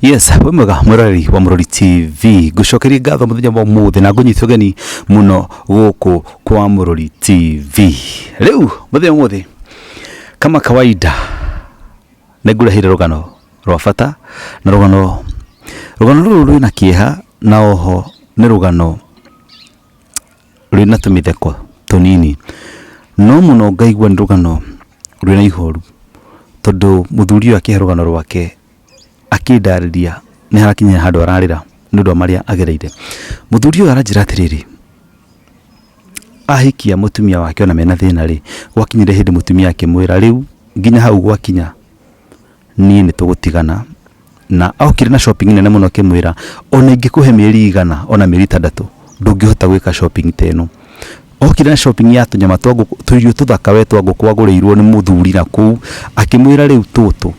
Yes, wemega murari wa Murori TV gucokeria ngatho muthenya wa muthi na ngunyitwo geni muno guku kwa Murori TV. Riu muthenya wa muthi kama kawaida negurahira rugano rwa bata na rugano ruru rwina kieha na oho ni rugano rwina tumitheko tunini no muno ngaigua ni rugano rwina ihoru tondu muthuri uyu akihe rugano rwake akindariria ni harakinya handu ararira nundu maria agereire. Muthuri uyu aranjira atiriri ahikia mutumia wake ona mena thina ri gwakinyire hindi mutumia akimwira riu nginya hau gwakinya ni tugutigana na aukire na shopping nene muno akimwira ona ingikuhe mieri 100 ona mieri 6 ndungihota gwika shopping teno. Okire na shopping ya tunyama twagu tuirio tuthaka we twagu kwagurirwo ni muthuri na ku akimwira riu tutu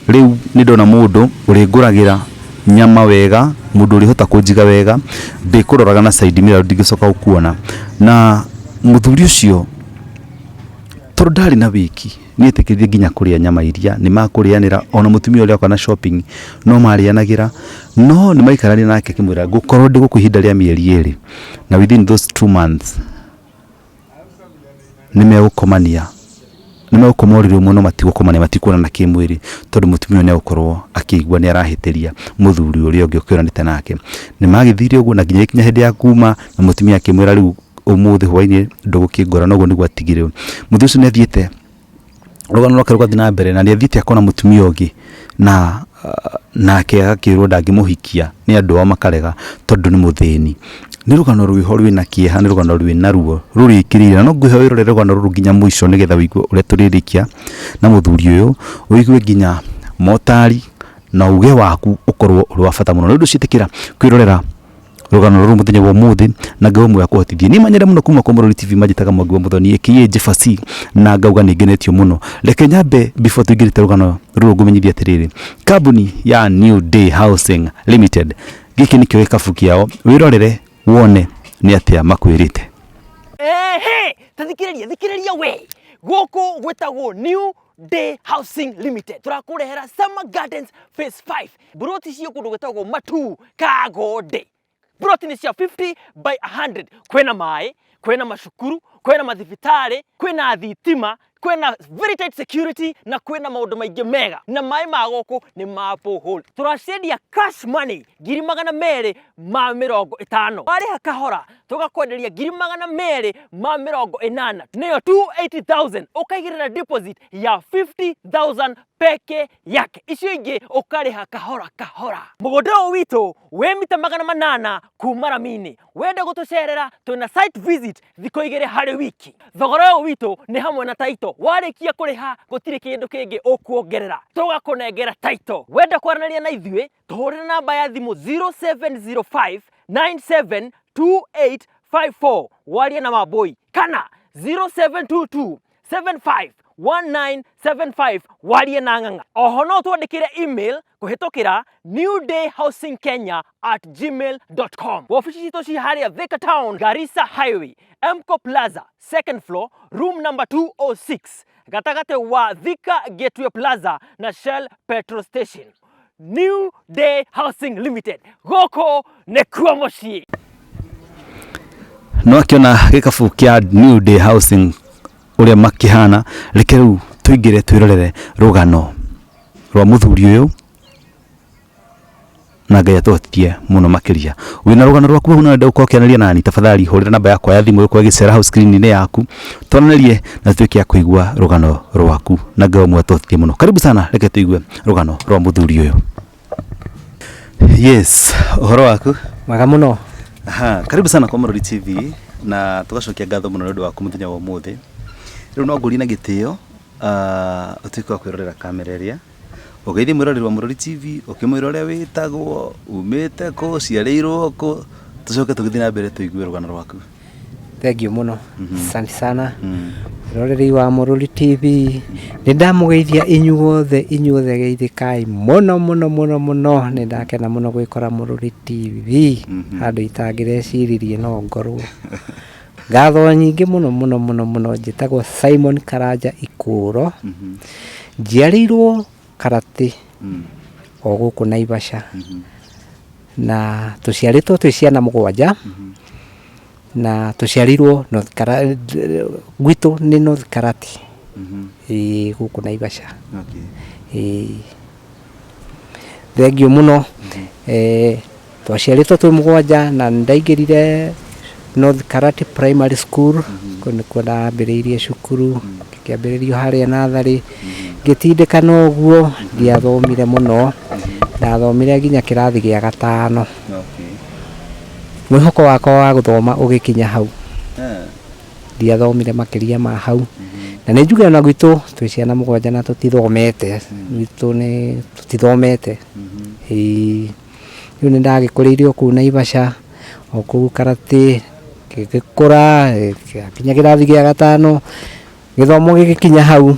riu ni ndona mundu uringuragira nyama wega mundu urihota kunjiga wega ndikuroraga na side mirror ndigicoka ukuona na muthuri ucio tondari na wiki nietekirie nginya kuria nyama iria ni makurianira ona mutumia uria kana shopping no marianagira no ni maikarani nake kimwira gukorwo ndi gukuhinda ria mieri 2 na within those 2 months nimeukomania nimeukomorire muno matigukomania matikuona na kimwiri tondu mutumia ne ukorwo akigwa ni arahiteria muthuri uria ungi ukionanite nake ni magithire uguo na nginya ikinya hindi ya kuma na mutumia akimwira riu umuthi hwaini ndugukingora noguo niguo atigire muthuri ucio ne thiete rugano rwake rwathi na mbere na ni athiite akona mutumia ungi na nake agakirwo ndangimuhikia ni andu makarega tondu ni muthini. Ni rugano rwiho rwina kieha ni rugano rwina ruo rurikirira no ngwiho wirore rugano ruru nginya muico nigetha wigue uria turirikia na muthuri uyu wigue nginya motari na uge waku ukorwo uri wa bata muno ni undu citikira kwirorera rugano ruru muthenya wa muthi na ngao mwe akuhotithie ni manyere muno kuma kwa Murori TV majitaga Mwangi Muthoni ekie Jefasi na ngauga ni ngenetio muno reke nyambe before tuigirite rugano ruru ngumenyithia atiriri kambuni ya New Day Housing Limited giki nikio gikabu kiao wirorere wone ni atia makwirite. Thikiriria we guku gwetagwo New Day Housing Limited turakurehera Summer Gardens Phase 5 broti cio kundu gwetagwo Matu Kagode. Broti ni cia 50 by 100 kwena mai kwena mashukuru kwena mathibitari kwena thitima kwena very tight security na kwena maundu maingi mega na mai ma guku ni ma borehole. Turacendia cash money 250,000 wari hakahora tugakwenderia 250,080 niyo 280,000 ukaigirira deposit ya 50,000 peke yake icio ingi ukariha kahora kahora. Mugunda witu we mita 800 kuma Ramini wende gutucerera twina site visit thiko igire hari wiki. Thogora witu ni hamwe na title warikia kuriha gutire kindu kingi ukuongerera tugakunengera title. Wenda kwaranaria na ithuĩ tuhurira namba ya thimu 0705 972854 warie na Maboi kana 0722 751975 warie na Ng'ang'a. Oho no twandikire email kuhitukira newdayhousingkenya@gmail.com. Wabici citu ci haria Thika Town, Garissa Highway, Mco Plaza, 2nd floor, room number 206, gatagate wa Thika Gateway Plaza na Shell Petrol Station. New Day Housing Limited goko ne kuo mucii. No akiona gikabu kia New Day Housing uria makihana reke riu tuingire twirorere rugano rwa muthuri uyu na Ngai atuhotithie muno makiria. Wina rugano rwaku huna nda ukokeneria nani tafadhali hurira namba yakwa ya thimu iko gicera house screen ni yaku tonerie na tuike ya kuigua rugano rwaku na Ngai mwe atuhotithie muno. Karibu sana reke tuigue rugano rwa muthuri uyu. Yes, horo waku mwega muno. Karibu sana kwa Murori TV na tugacokia ngatho muno ndu waku muthenya wa muthi. Riu no nguri na gitio utuike wa kwirorera kamera iria ugeithie mwiroreri wa Murori TV ukimwirorera witagwo umite ko ciareirwo ko tucoke tugithie na mbere tuigue rugano rwaku. Thank you muno. Asante sana. Mwiroreri wa Murori TV ni ndamugeithia inyuothe geithikai muno ni ndakena muno gwikora Murori TV handu itangireciiririe no ngorwo ngatho nyingi muno njitagwo Simon Karanja Ikuro njiarirwo Karati o guku Naivasha na tuciaritwo twi ciana 7 na tuciarirwo gwitu ni North Karati guku Naivasha. Thengio muno twaciaritwo twi 7 na ndaingirire North Karati Primary School kuo ndambiriirie cukuru kiambiririo haria nathari ngitindikana uguo ndiathomire muno ndathomire nginya kirathi gia 5 mwihoko wakwa wa guthoma ugikinya hau ndiathomire makiria ma hau na ni njuge na gwitu twi ciana 7 na tutithomete gwitu ni tutithomete riu ni ndagikuriirio ku Naivasha o ku Karati gikura kinya kirathi gia 5 githomo gikinya hau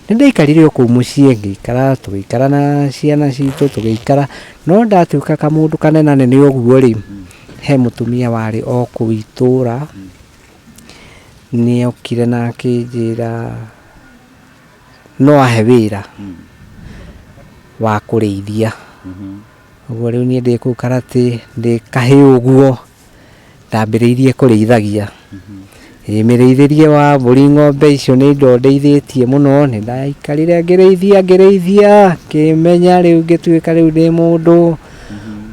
ni ndaikarire ku mucii ngikara tugikara na ciana citu tugikara no ndatuika kamundu kanenane ni uguo ri he mutumia wari o ku itura ni okire na akijira no ahe wira wa kureithia uguo riu ni ndi ku Karati ndi kahi uguo ndambiriirie kureithagia mireithirie wa mburi ng'ombe icio ni indo ndeithĩtie muno ni ndaikarire ngereithia kimenya riu ngituika riu ndi mundu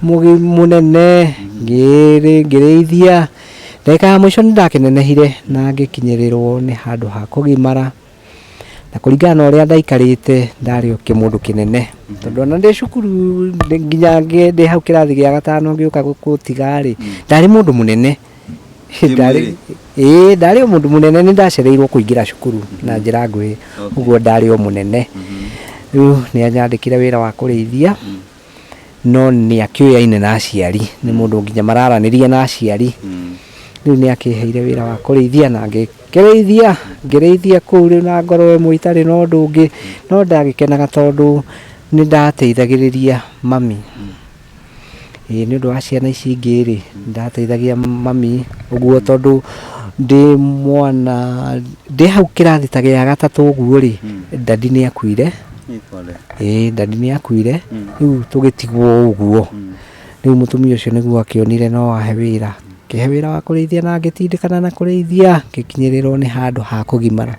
munene ngereithia ndeka mwisho ni ndakinenehire na ngikinyirirwo ni handu ha kugimara na kuringana na uria ndaikarite ndari kimundu kinene tondu na ndi cukuru nginya ndi hau kirathi gia 5 ngiuka gutigari ndari mundu munene ndari mundu munene ni ndacereirwo kuingira cukuru na njira ngui uguo ndari o munene riu ni anyandikire wira wa kureithia no ni akioyaine na aciari ni mundu nginya mararanirie na aciari riu ni akiheire wira wa kureithia na ngereithia kuu riu na ngoro imwe itari no ndungi no ndagikenaga tondu ni ndateithagiriria mami ni undu wa ciana ici ingĩ ndateithagia mami uguo tondu ndi mwana ndi hau kirathi ta gia 3 uguo ri dadi ni akuire dadi ni akuire riu tugitigwo uguo riu mutumia ucio niguo akionire no ahe wira kihe wira wa kureithia na ngitindikana na kureithia ngikinyirirwo ni handu ha kugimara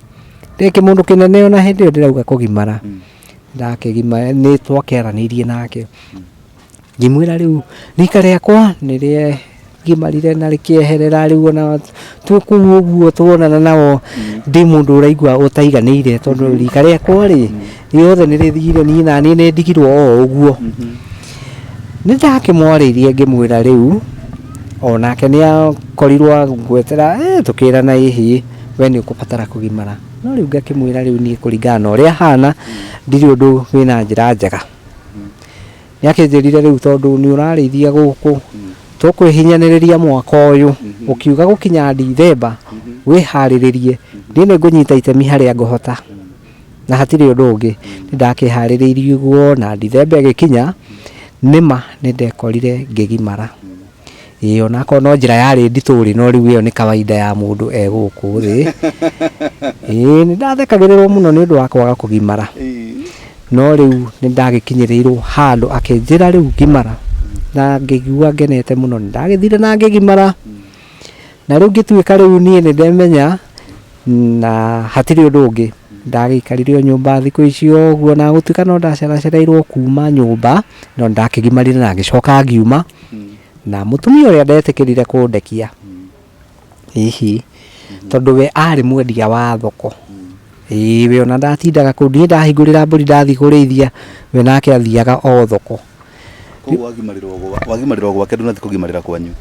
ndiki mundu kinene ona hindi yo ndirauga kugimara ndakigimara ni twakeranirie nake ngimwira riu rika riakwa nirie gimarire na rikieherera riu ona tuku uguo tuonana nao ndi mundu uraigua utaiganire tondu rika riakwa ri riothe nirithire ni na ni ndigirwo o uguo ni ndakimwaririe ngimwira riu onake ni akorirwo gwetera tukirana ihi we ni ukubatara kugimara no riu ngakimwira riu ni kuringana na uria hana ndiri undu wina njira njega yakenjerire riu tondu ni urarithia guku tukwihinyaniriria mwaka uyu ukiuga gukinya Dithemba wihariririe ndi ni ngunyita itemi haria nguhota na hatiri undu ungi ndakihariiririe guo na Dithemba gikinya nima ni ndekorire ngigimara ona ko no njira yari ndituri no riu iyo ni kawaida ya mundu guku thi ni ndathekagirirwo muno ni undu wa kwaga kugimara no riu ni ndagikinyirirwo handu akinjira riu ngimara na ngigua ngenete muno ndagithire na ngigimara na riu ngituika riu nie ni ndemenya na hatiri undu ungi ndagikarire nyumba thiku icio guo na gutuika no ndaceracereirwo kuma nyumba no ndakigimarire na ngicoka ngiuma na mutumia uria ndetikirire kundekia hihi tondu we ari mwendia wa thoko we ona ndatindaga ku ndi ndahingurira mburi ndathi kureithia we nake athiaga o thoko wagimarirwo gwake ndunathi kugimarira kwanyu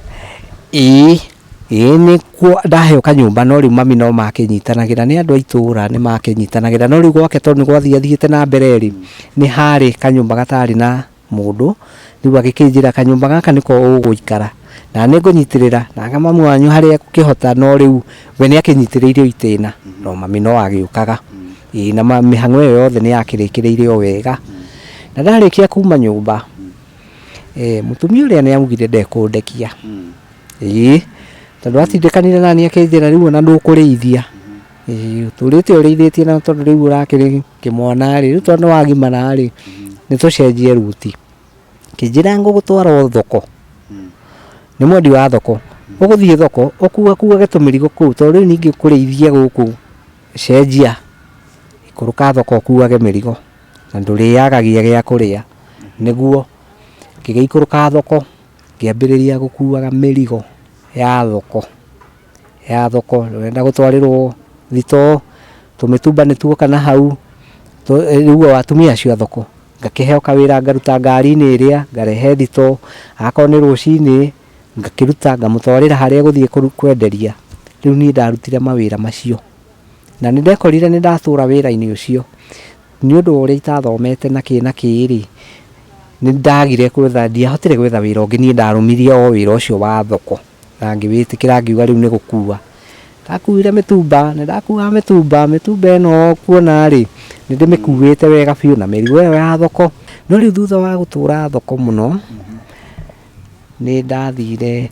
ni kwa ndaheo kanyumba no riu mami no makinyitanagira ni andu aitura ni makinyitanagira no riu gwake tondu gwathiathiite na mbere ri ni hari kanyumba gatari na mundu riu agikinjira kanyumba gaka niko uguikara na ni ngunyitirira na kamamu wanyu haria kukihota no riu we ni akinyitiriire itina no mami no agiukaga na mihango iyo yothe ni yakirikireire o wega na ndarikia kuma nyumba mutumia uria ni amugire ndekundekia tondu atindikanire nani akinjira riu ona ndukureithia turite ureithĩtie na tondu riu urakiri kimwana ri riu tondu wagimara ri ni tucenjie ruti Kijira ngugutwara thoko ni mwendi wa thoko uguthie thoko ukua getumirigo kuu tondu ningi kurithia guku cenjia ikuruka thoko ukuage mirigo na nduriagagia gia kuria niguo kigeikuruka thoko kiambiriria gukuaga mirigo ya thoko wenda gutwarirwo thito tumitumba nituo kana hau riu watumia acio thoko ngakiheo kawira ngaruta ngari-ini iria ngarehe thito akorwo ni rucini ngakiruta ngamutwarira haria guthie kwenderia riu ni ndarutire mawira macio na ni ndekorire ni ndathura wira-ini ucio ni undu uria itathomete na kiri ni ndagire kwetha ndiahotire gwetha wira ungi ni ndarumirie o wira ucio wa thoko na ngiwitikira ngiuga riu ni gukua ndakuire mitumba ni ndakua mitumba eno kuona ri ni ndimikuite wega biu na mirigo yo ya thoko no riu thutha wa gutura thoko muno ni ndathire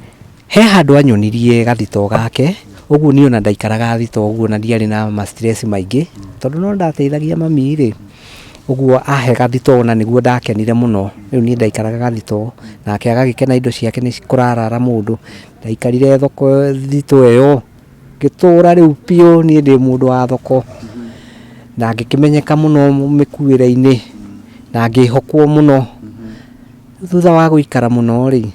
he handu anyonirie gathito gake uguo ni ona ndaikaraga thito uguo na ndiari na ma stress maingi tondu no ndateithagia mami ri uguo ahe gathito na niguo ndakenire muno riu ni ndaikaraga gathito nake agagikena indo ciake ni cikurarara mundu ndaikarire thoko thito eyo gitura riu piu ni ndi mundu wa thoko na ngikimenyeka muno mikuire-ini na ngihokwo muno thutha wa guikara muno ri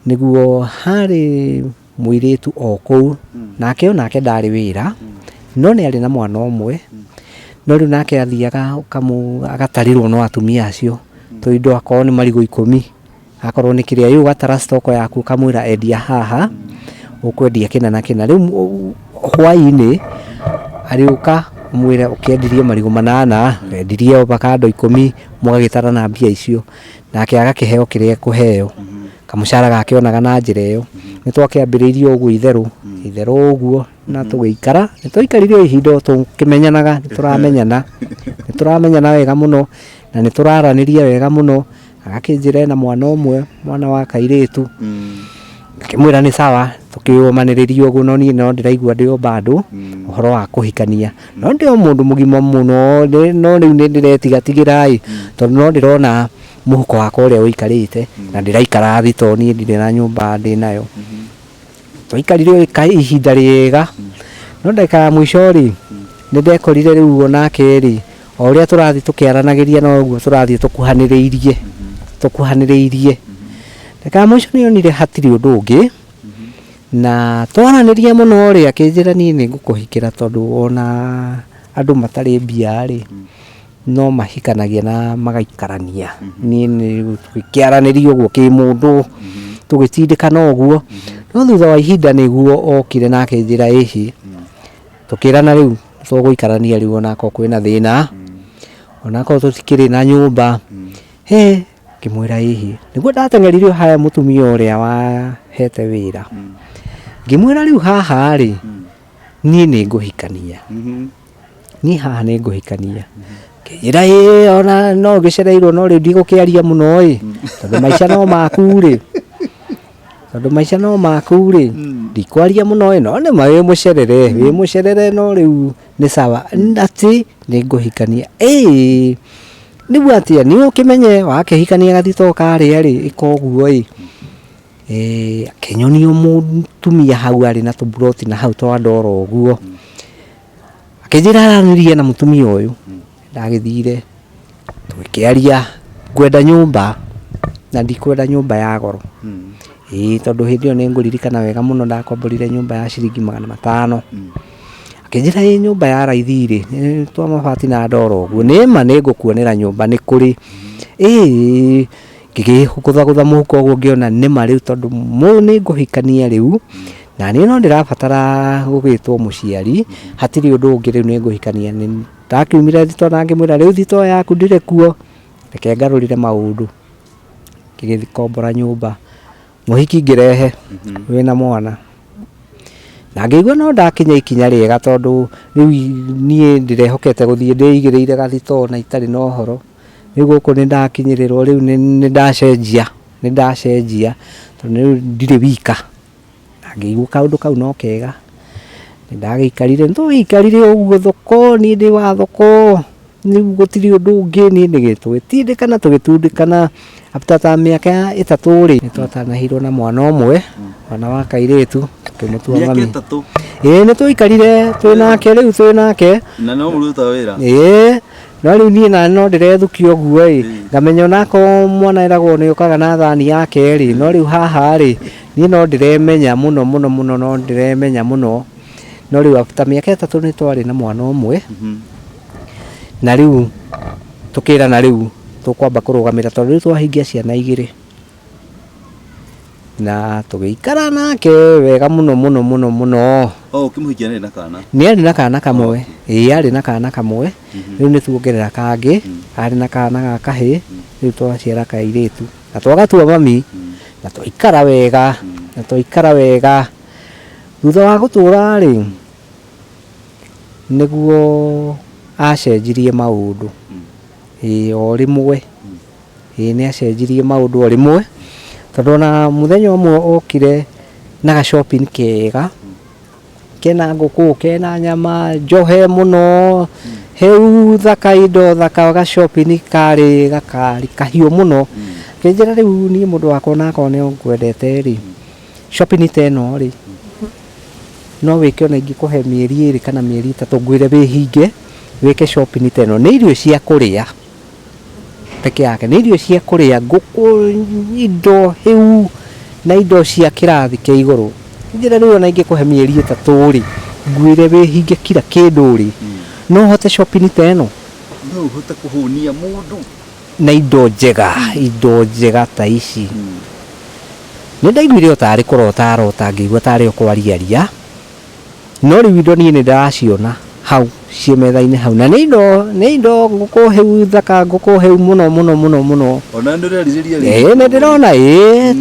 niguo hari muiritu o kou nake ndari wira no ni ari na mwana omwe no riu nake athiaga agatarirwo no atumia acio indo akorwo ni marigo 10 akorwo ni kiria yu gatara stoko yaku kamwira endia haha ukwendia kina na kina riu hwai-ini ariuka mwire ukiendirie marigo 8 endirie avocado 10 mugagitarana mbia icio nake agakiheo kiria kuheo kamushara gake onaga na njira iyo nitwakiambiriirie uguo itheru uguo na tugiikara nitwaikarire ihinda tukimenyanaga nituramenyana wega muno na nituraraniria wega muno agakinjira na mwana wa kairitu akimwira ni sawa tukiumaniriria uguo no ni no ndiraigua ndio bado uhoro wa kuhikania no ndio mundu mugima muno no riu ni ndiretigatigirai tondu no ndirona muhuko wakwa uria wikarite na ndiraikara thito ni ndire na nyumba ndinayo twaikarire ihinda riega no ndeka mwisho ri ni ndekorire riu onake ri o uria turathi tukiaranagiria no uguo turathi tukuhaniriirie ndeka mwisho ni onire hatiri undu ungi na twaranirie muno ri akinjira ni ngukuhikira tondu ona andu matari mbia ri no mahikanagia na magaikarania ni tukiaraniria uguo ki mundu tugitindikana uguo no thutha wa ihinda niguo okire na akinjira ihi tukirana riu tuguikarania riu onako kwina thina onako tutikiri na nyumba kimwira ihi niguo ndateng'eririo haya mutumia uria wa hete wira ngimwira riu haha ri ni nguhikania ni haha ni nguhikania kijira ona no gicereirwo no riu ndigukiaria muno tondu maisha no maku ri ndikwaria muno no ni mawe mucerere no riu ni sawa ati ni nguhikania niguo atia ni ukimenye wakihikania gathito karia ri ikoguo akenyonio mutumia hau ari na tuburoti na hau twandora uguo akinjira aranirie na mutumia uyu ndagithire tukiaria kwenda nyumba na ndikwenda nyumba ya goro tondu hindi yo ni nguririkana wega muno ndakomborire nyumba ya ciringi 500 akinjira nyumba ya raithi ri twa mabati na ndoro uguo ni ma ni ngukuonera nyumba ni kuri ngigikuthagutha muhuko uguo ngiona ni ma riu tondu ni nguhikania riu na ni no ndirabatara gugitwo muciari hatiri undu ungi riu ni nguhikania ni ndakiumire thito na ngimwira riu thito yaku ndire kuo reke ngarurire maundu ngigikombora nyumba muhiki ngirehe wina mwana na ngigua no ndakinya ikinya riega tondu riu nie ndirehokete guthie ndigiriire gathito na itari no horo riu guku ni ndakinyirirwo riu ni ndacenjia tondu riu ndire wika ngigua kaundu kau no kega ni ndagiikarire uguo thoko ni ndi wa thoko gutiri undu ungi ni nigitwitindikana tugitundikana after ta miaka 3 ri nitwatanahirwo na mwana umwe mwana wa kairitu tumutua mami miaka 3 ni tuikarire twinake riu twinake na no muruta wira no riu nie na no ndirethukio guo ngamenya onako mwana eragwo ni ukaga na thani yake ri no riu haha ri nie no ndiremenya muno no ndiremenya muno no riu after miaka 3 ni twari na mwana umwe na riu tukira na riu tukwamba kurugamira tondu riu twahingia ciana 2 na tugiikara nake wega muno ukimuhikia ni na kana ni ari na kana kamwe ari na kana kamwe riu ni tuongerera kangi ari na kana ga kahi riu twaciara kairitu na twagatua mami na twaikara wega thutha wa gutura ri niguo acenjirie maundu o rimwe ni acenjirie maundu o rimwe tondu na muthenya umwe okire na ga shopping kega kena nguku kena nyama njohe muno heu thaka indo thaka ga shopping kari gakari kahiu muno kinjira riu ni mundu wako nako ne ngwendete ri shopping teno ri no wike ona ingikuhe mieri 2 kana mieri 3 ngwire bihinge wike shopping teno ni irio cia kuria peke yake ni irio cia kuria nguku indo heu na indo cia kirathi kia iguru njira riu ona ingikuhe mieri 3 ri ngwire bihinge kila kindu ri no hote shopping teno no hote kuhunia mundu na indo njega ta ici ni ndaiguire otari kurota ngigua tari okwariaria no riu indo nie ni ndaraciona hau cie metha-ini hau na ni indo nguku heu thaka nguku heu muno ona ndirariria ri ni ndirona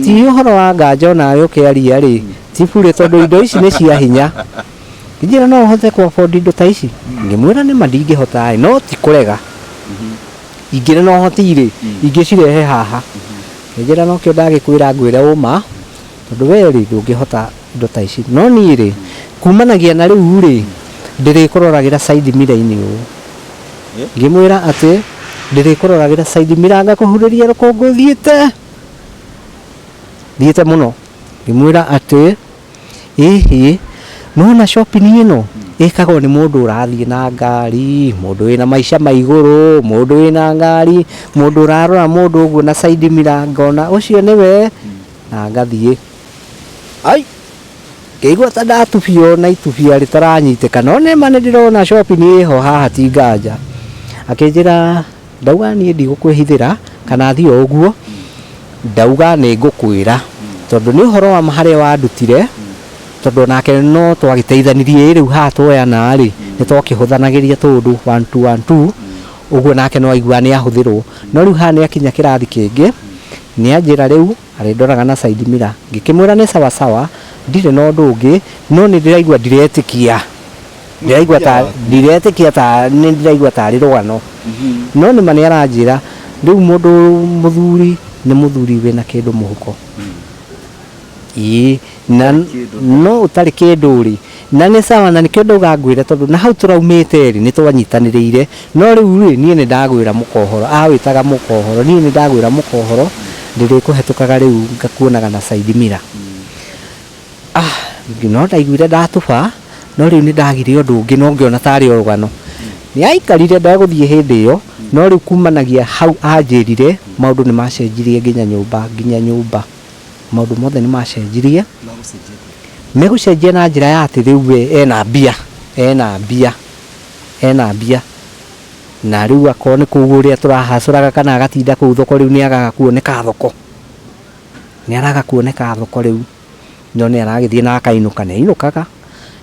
ti uhoro wa nganja ona ukiaria ri ti bure tondu indo ici ni cia hinya njira no hote ku afford indo ta ici ngimwira ni mandingihota no ti kurega ingire no hotire ingicirehe haha njira no kio ndagikwira ngwire uma tondu we ri ndungihota indo ta ici no ni ri kumanagia na riu ri ndirikururagira side mirror-ini u ngimwira ati ndirikururagira side mirror ngakuhuriria rukungu thiete muno ngimwira ati no na shopping ino ikagwo ni mundu urathie na ngari mundu wina maisha maiguru mundu wina ngari mundu urarora mundu uguo na side mirror ngona ucio niwe na ngathie ai keigua ta ndatubio na itubia ritaranyitika no ne mane ndirona shopping iho haha ti nganja akinjira ndauga nie ndigukwihithira kana thio uguo ndauga ni ngukwira tondu ni uhoro wa mahare wa ndutire tondu nake no twagiteithanirie riu ha twoyana ri ni twakihuthanagiria tundu 1 2 1 2 uguo nake no aigua ni ahuthirwo no riu ha ni akinya kirathi kingi ni anjira riu arindoraga na side mirror ngikimwira ni sawa ndire no ndungi no ni ndiraigua ndiretikia ta ni ndiraigua tari rwano no ni mani aranjira riu mundu muthuri ni muthuri wina kindu muhuko na no utari kindu ri na ni sawa na ni kindu gangwira tondu na hau turaumite ri ni twanyitaniriire no riu ri nie ni ndagwira mukohoro awitaga mukohoro nie ni ndagwira mukohoro ndirikuhetukaga riu ngakuonaga na side mirror no ndaiguire ndatuba no riu ni ndagire undu ungi no ngiona tari orugano ni aikarire ndaguthie hindi iyo no riu kumanagia hau anjirire maundu ni macenjirie nginya nyumba maundu mothe ni macenjirie megucenjia na njira ya ati riu we ena mbia na riu akoo ni kuguria turahacuraga kana agatinda kuu thoko riu ni agaga kuoneka thoko riu no ni aragithie na akainuka ne inukaga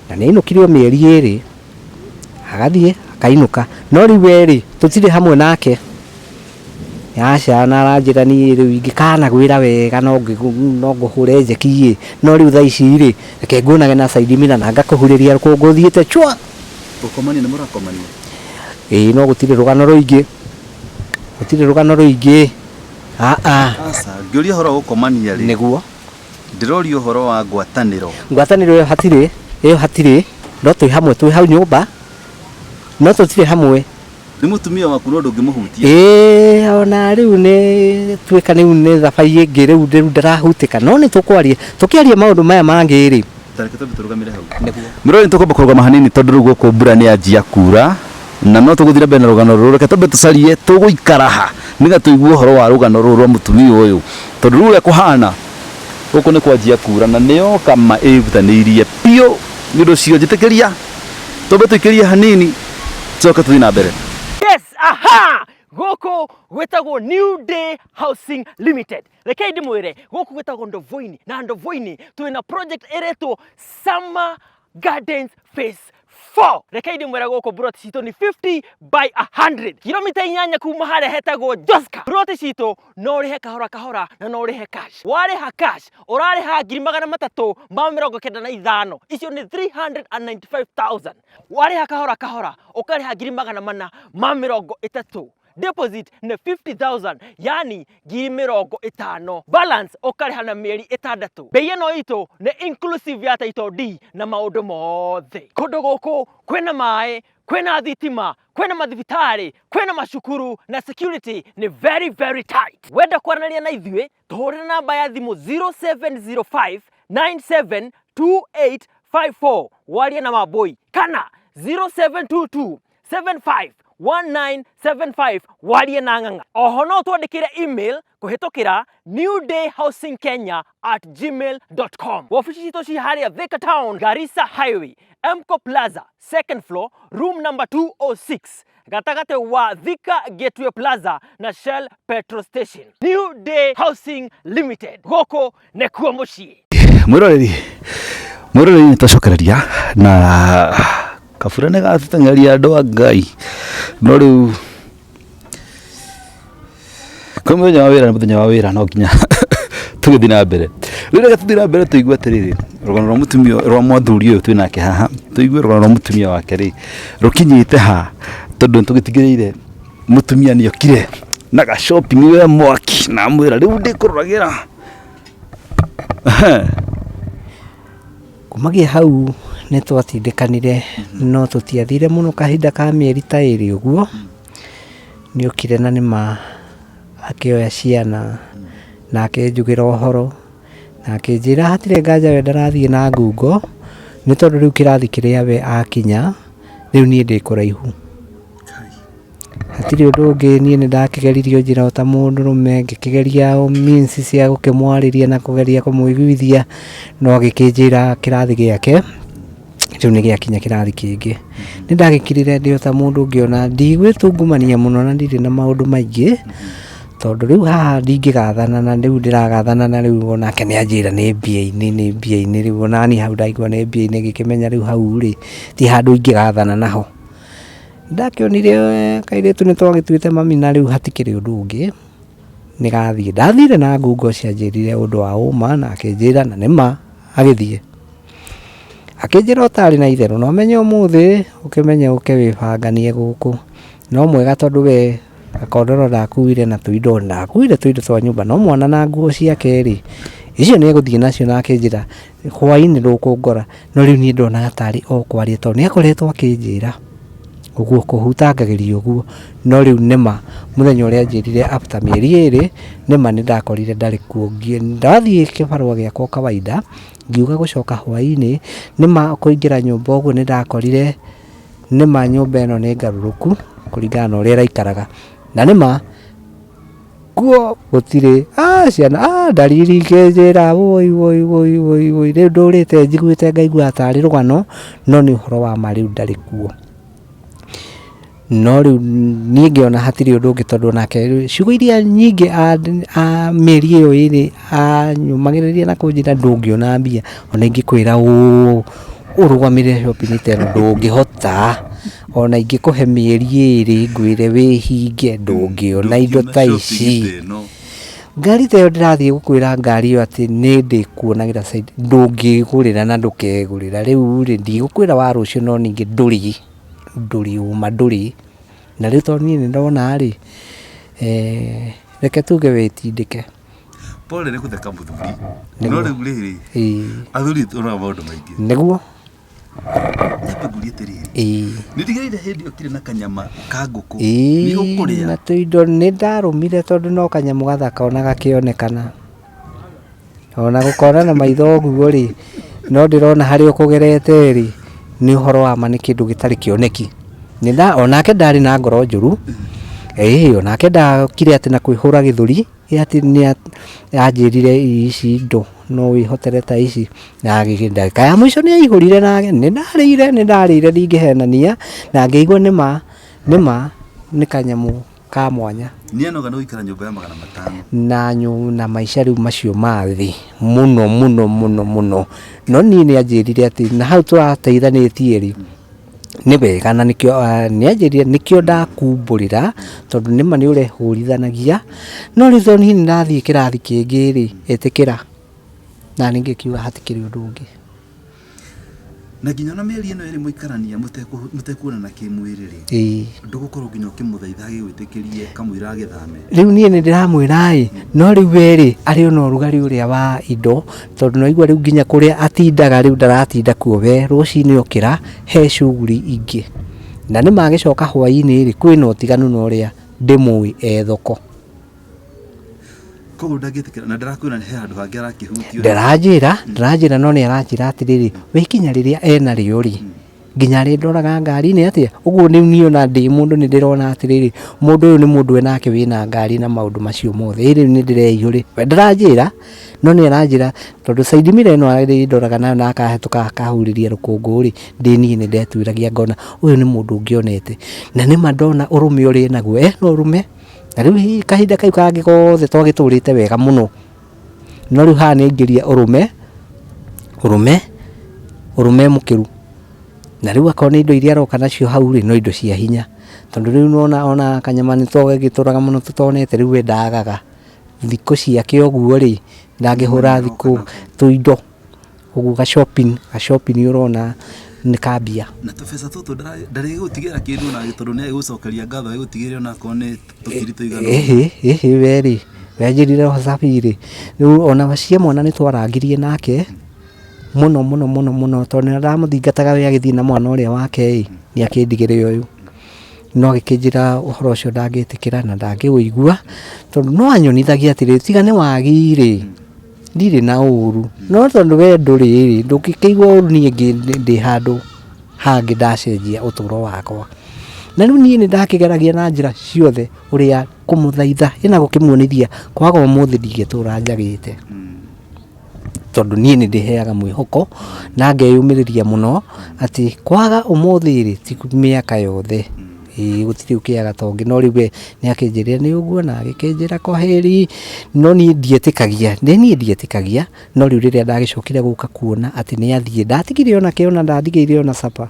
na ni inukire mieri 2 agathie akainuka no riu eri tutire hamwe nake yaca na aranjira ni riu ingikana gwira wega no nguhure njeki no riu thaa ici ri reke nguonage na side mirror na ngakuhuriria rukungu thiete chwa ukomani na murakomani no gutire rugano ruingi asa ngiuria horo ukomania ri niguo ndirorio horo wa ngwataniro iyo hatire no twi hamwe twi hau nyumba no tutire hamwe Nĩ mũtumia waku no ndũngĩmũhutia. Ona rĩu nĩ twĩka rĩu nĩ thabai ĩngĩ rĩu ndarahutĩka no nĩ tũkĩaria maũndũ maya mangĩ rĩ. Tareke tũrũgamire hau. Mũrori tũkomba kũrũgama hanini tondũ rĩu gũkũ mbura nĩ yanjia kuura na no tũgũthira mbere na rũgano rũrũ reke tũmbe tũcarie tũgũikara ha nĩgetha tũigue ũhoro wa rũgano rũrũ rwa mũtumia ũyũ tondũ rĩu ũrĩa kũhana gũkũ nĩ kwanjia kuura na nĩyo kama ĩrutanĩirie biũ nĩ ũndũ ũcio njĩtĩkĩria tũmbe tũikĩrie hanini tũcoke tũthiĩ na mbere. Yes, aha! Gũkũ gwĩtagwo New Day Housing Limited. Rekei ndĩmwĩre gũkũ gwĩtagwo Ndovo-inĩ na Ndovo-inĩ twĩna project ĩretwo Summer Gardens Phase 4. Rekei ndĩmwĩre gũkũ plot citũ nĩ 50 by 100. Kilomita 8 kuma harĩa hetagwo Joska. Plot citũ no ũrĩhe kahora kahora na no ũrĩhe cash. Warĩha cash ũrarĩha 395,000. Icio nĩ 395,000. Warĩha kahora kahora ũkarĩha 430. Deposit ni 50,000 yani 50,000. Balance ũkarĩha na mĩeri 6. Bei ĩno itũ ni inclusive ya title deed na maũndũ mothe. Kũndũ gũkũ kwĩna maĩ, kwĩna thitima, kwĩna mathibitarĩ, kwĩna macukuru na security ni very very tight. Wenda kwaranĩria na ithuĩ tũhũrĩre namba ya thimũ 0705 972854 warie na Mambũi kana 0722 751975 warie na Ng'ang'a. Oho no twandĩkĩre email kũhĩtũkĩra newdayhousingkenya@gmail.com. Wabici citũ ci harĩa Thika Town, Garissa Highway, Mco Plaza, 2nd floor, room number 206, gatagatĩ wa Thika Gateway Plaza na Shell Petrol Station. New Day Housing Limited. Gũkũ nĩkuo mũciĩ. Mwĩroreri nĩ twacokereria na kabura nĩ gatũteng'eria andũ a Ngai no rĩu kwĩ mũthenya wa wĩra no nginya tũgĩthiĩ na mbere. Rĩu reke tũthiĩ na mbere tũigue atĩrĩrĩ rũgano rwa mũtumia rwa mwathuri ũyũ twĩ nake haha tũigue rũgano rwa mũtumia wake rĩ rũkinyĩte ha tondũ nĩ tũgĩtigĩrĩire mũtumia nĩ okire na ga shopping we mwaki na mwĩra rĩu ndĩkũroragĩra kumagia hau nĩ twatindĩkanire no tũtiathire mũno kahinda ka mĩeri ta ĩrĩ ũguo nĩ okire na nĩma akĩoya ciana na akĩnjugĩra ũhoro na akĩnjĩra hatirĩ nganja we ndarathiĩ na ngungo nĩ tondũ rĩu kĩrathi kĩrĩa we akinya rĩu niĩ ndĩ kũraihu hatirĩ ũndũ ũngĩ niĩ nĩ ndakĩgeririo njĩra ta mũndũrũme ngĩkĩgeria means cia gũkĩmwarĩria na kũgeria kũmũiguithia no agĩkĩnjĩra kĩrathi gĩake rĩu nĩ gĩakinya kĩrathi kĩngĩ nĩ ndagĩkirire ndĩ ta mũndũ ũngĩ ona ndigwĩtungumania mũno na ndirĩ na maũndũ maingĩ tondũ rĩu haha ndingĩgathana na rĩu ndĩragathana na rĩu onake nĩ anjĩra nĩ mbia-inĩ rĩu onani hau ndaigua nĩ mbia-inĩ ngĩkĩmenya rĩu hau rĩ ti handũ ingĩgathana naho ndakĩonire kairĩtu nĩ twagĩtuĩte mami na rĩu hatikĩrĩ ũndũ ũngĩ nĩ gathiĩ ndathire na ngungo cianjĩrire ũndũ wa ũma na akĩnjĩra na nĩma agĩthiĩ akĩnjĩra ũtarĩ na itherũ no menye ũmũthĩ ũkĩmenye ũke wĩbanganie gũkũ no mwega tondũ we akondoro ndakuire na tũindo ndakuire tũindo twa nyũmba no mwana na nguo ciake rĩ icio nĩ egũthiĩ nacio na akĩnjĩra hwaĩ-inĩ ndũkũngora no rĩu niĩ ndonaga tarĩ o kwaria tondũ nĩ akoretwo akĩnjĩra ũguo kũhutangagĩrio ũguo no rĩu nĩma mũthenya ũrĩa anjĩrire after mĩeri ĩrĩ nĩma nĩ ndakorire ndarĩ kuo ndathiĩ kĩbarũa gĩakwa kawaida ngiuga gũcoka hwaĩ-inĩ nĩma kũingĩra nyũmba ũguo nĩ ndakorire nĩma nyũmba ĩno nĩ ngarũrũku kũringana na ũrĩa ĩraikaraga na nĩma kuo gũtirĩ ciana ndariri ngĩnjĩra woi rĩu ndũrĩte njiguĩte ngaigua tarĩ rũgano no nĩ ũhoro wa ma rĩu ndarĩ kuo no rĩu niĩ ngĩona hatirĩ ũndũ ũngĩ tondũ nake ciugo iria nyingĩ mĩeri ĩyo ĩrĩ anyumagĩrĩria na kũnjĩra ndũngĩona mbia ona ingĩkwĩra ũrũgamĩrĩre shopping ta ĩno ndũngĩhota ona ingĩkũhe mĩeri ĩrĩ ngwĩre wĩhinge ndũngĩona indo ta ici ngari ta ĩyo ndĩrathiĩ gũkwĩra ngari ĩyo atĩ nĩ ndĩkuonagĩra side ndũngĩgũrĩra na ndũkegũrĩra rĩu rĩ ndigũkwĩra wa rũciũ no ningĩ ndũrĩ uma ndũrĩ na rĩu tondũ niĩ nĩ ndona rĩ reke tuge wĩtindĩke pole nĩ gũtheka mũthuri no rĩu rĩrĩ athuri tũnaga maũndũ maingĩ nĩguo reke ngurie tiriri ni ndigereire hindi okire na kanyama ka nguku ni ukuria na tuindo ni ndarumire tondu no kanyamu gathaka ona gakionekana ona gukona na maitho guo ri no ndirona hari ukugerete ri ni uhoro wa ma ni kindu gitari kioneki ni nda onake ndari na ngoro njuru onake ndakire ati na kwihura githuri ati ni anjirire ici ndo no wihotereta ici na ndagika ya mwisho ni aihurire nake ni ndarire ndingihenania na ngeigua nima ni kanyamu ka mwanya ni anoga no ikara nyumba ya 500 na maisha riu macio mathi muno no ni anjirire ati na hau turateithanitie ri ni wega na nikio ni anjirire nikio ndakumburira tondu nima ni urehurithanagia no rizo ni ndathie kirathi kingi ri etikira na ningikiuga hatikiri undu ungi na nginya na meri ino iri muikarania mutekuona na kimwiri ri ndugukorwo nginya ukimuthaitha gigwitikirie kamwira agithame riu nie ni ndiramwira no riu weri ari ona urugari uria wa indo tondu no igua riu nginya kuria atindaga riu ndaratinda kuo we rucini okira he shughuli ingi na ni magicoka hwaini ri kwina utiganu no uria ndimui thoko koguo ndagitikira na ndarakwira he handu hangi arakihutio ndarajira no ni arajira atiriri wikinya riria ena riuri nginya ri ndoraga ngari ni atia uguo ni ona ndi mundu ni ndirona atiriri mundu uyu ni mundu enake wina ngari na maundu macio mothe iri ni ndireiyuri we ndarajira no ni arajira tondu saidi mire no ari ndoraga nayo na akahetuka akahuriria rukungu ri ndi ni ndetwiragia ngona uyu ni mundu ngionete na ni madona urume uri naguo no urume na riu kahinda kau kangi gothe twagiturite wega muno no riu ha ni ngiria urume mukiru na riu akona indo iria aroka nacio hau ri no indo cia hinya tondu riu ona kanyama ni twagituraga muno tutonete riu ndagaga thikũ ciake ũguo ri ndangihura thikũ tuindo uguo ga shopping urona ni kambia na tubesa tutu ndari gutigira kindu na gitondu ni gucokeria ngatho gutigira ona kone tukirito igano weri wajirire hosafiri riu ona wacia mwana ni twarangirie nake muno tondu ndamuthingataga we agithii na mwana uria wake ni akindigire uyu no gikinjira uhoro ucio ndagitikira na ndangiuigua tondu no anyonithagia atiri tigane wagire ndire na uru no tondu we nduri ndukikeigua uru ni ndi handu hangi ndacenjia uturo wakwa na riu ni ndakigeragia na njira ciothe uria kumuthaitha ina gukimuonithia kwaga umuthi ndigitura njagite tondu ni ndiheaga mwihoko na ngeyumiriria muno ati kwaga umuthi ri ti miaka yothe gutiri ukiaga tongi no riu ni akinjirira ni uguo na agikinjira koheri no ni ndietikagia no riu riria ndagicokire guka kuona ati ni athie ndatigire ona ke ona ndathigire ona sapa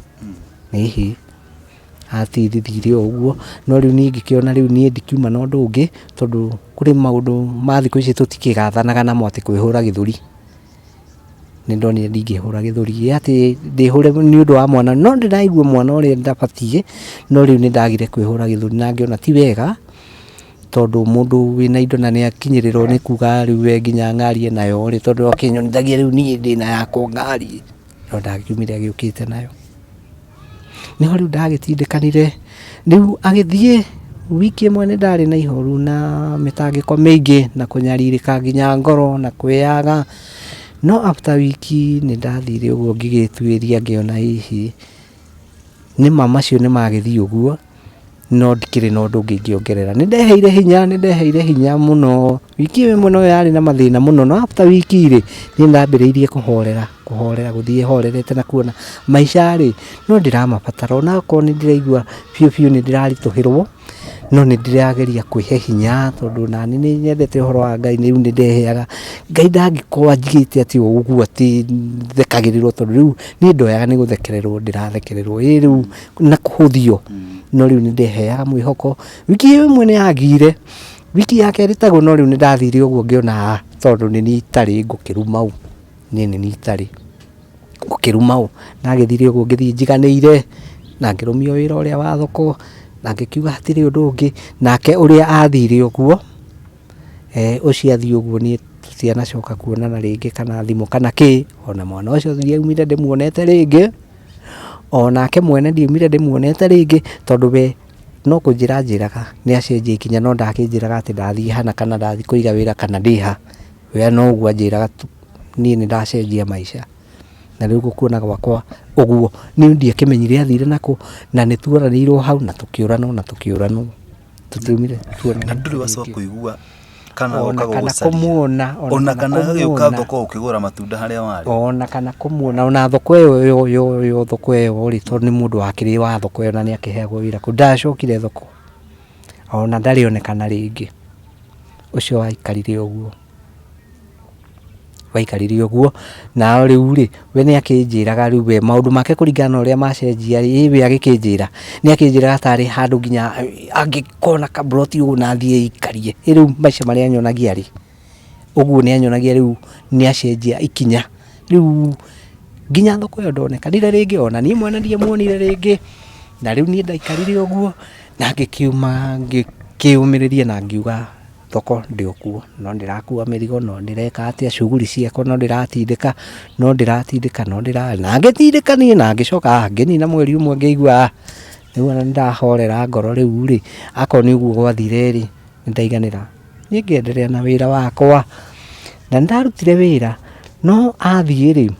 atithithire uguo no riu ni ngikiona riu ni ndikiuma no ndungi tondu kuri maundu ma thiku ici tutikigathanaga na mwati kwihura githuri ni ndoni ndingihura githuri ati ndihure ni undu wa mwana no ndiraigua mwana uria ndabatie no riu ni ndagire kwihura githuri na ngiona ti wega tondu mundu wina indo na ni akinyirirwo ni kuga riu we nginya ngari nayo ri tondu akinyonithagia riu ni ndina yakwa ngari no ndakiumire agiukite nayo niho riu ndagitindikanire riu agithie wiki imwe ni ndari na ihoru na mitangiko mingi na kunyaririka nginya ngoro na kwiaga no after wiki ni ndathire uguo ngigitwiria ngiona hihi ni mama cio ni magithii uguo no ndikire no ndungi ngiongerera ni ndeheire hinya muno wiki imwe no yari na mathina muno no after wiki ri ni ndambiriirie kuhorera guthie horerete na kuona maisha ri no ndiramabatara ona ko ni ndiraigua fiu ni ndirarituhirwo no ni ndirageria kwihe hinya tondu nani ni nyendete uhoro wa Ngai ni ni ndeheaga Ngai ndangikwa njigite ati uguo ati thekagirirwo tondu riu ni ndoyaga ni guthekererwo ndirathekererwo riu na kuhuthio no riu ni ndeheaga mwihoko wiki imwe ni agire wiki yake ritago no riu ni ndathire uguo ngiona tondu ni nitari ngukirumau ni nitari ngukirumau nagithire uguo ngithii njiganiire na ngirumio wira uria wa thoko na ngikiuga hatiri undu ungi nake uria athire uguo ucio athie uguo ni ciana coka kuonana ringi kana thimu kana ki ona mwana ucio thiaumire ndimuonete ringi onake mwene ndiumire ndimuonete ringi tondu we no kunjira njiraga ni acenjia ikinya no ndakinjiraga ati ndathii hana kana ndathii kuiga wira kana ndiha we no uguo njiraga ni ndacenjia maisha na riu gukuona gwakwa uguo ni ndiakimenyire athire nako na ni tuoranirwo hau na tukiuranwo tutumire tuona na nduri wacoka kuigua kana ona okaga kana gucaria kumuona ona kana yuka thoko ukigura matunda haria wari ona kana kumuona ona thoko yo thoko yo ri tondu ni mundu wakiri wa thoko yo na ni akihegwo wira ku ndacokire thoko ona ndarionekana ringi ucio waikarire uguo na riu ri we ni akinjiraga riu we maundu make kuringana uria macenjia ri we agikinjira ni akinjiraga tari handu nginya angikona ka broti ugu na thie ikarie riu maisha maria nyonagia ri uguo ni anyonagia riu ni acenjia ikinya riu nginya thoko yo ndonekanire ringi ona ni mwene ndiamuonire ringi na riu ni ndaikarire uguo na ngikiuma ngikiumiriria na ngiuga thoko ndiokuo no ndirakua mirigo no ndireka atia shughuli ciako no ndiratindika na ngitindika ni na ngicoka ngini na mweri umwe ngeigua riu ana ndahorera ngoro riu ri akoni uguo gwathire ri ndaiganira ni ngienderea na wira wakwa na ndarutire wira no athie ri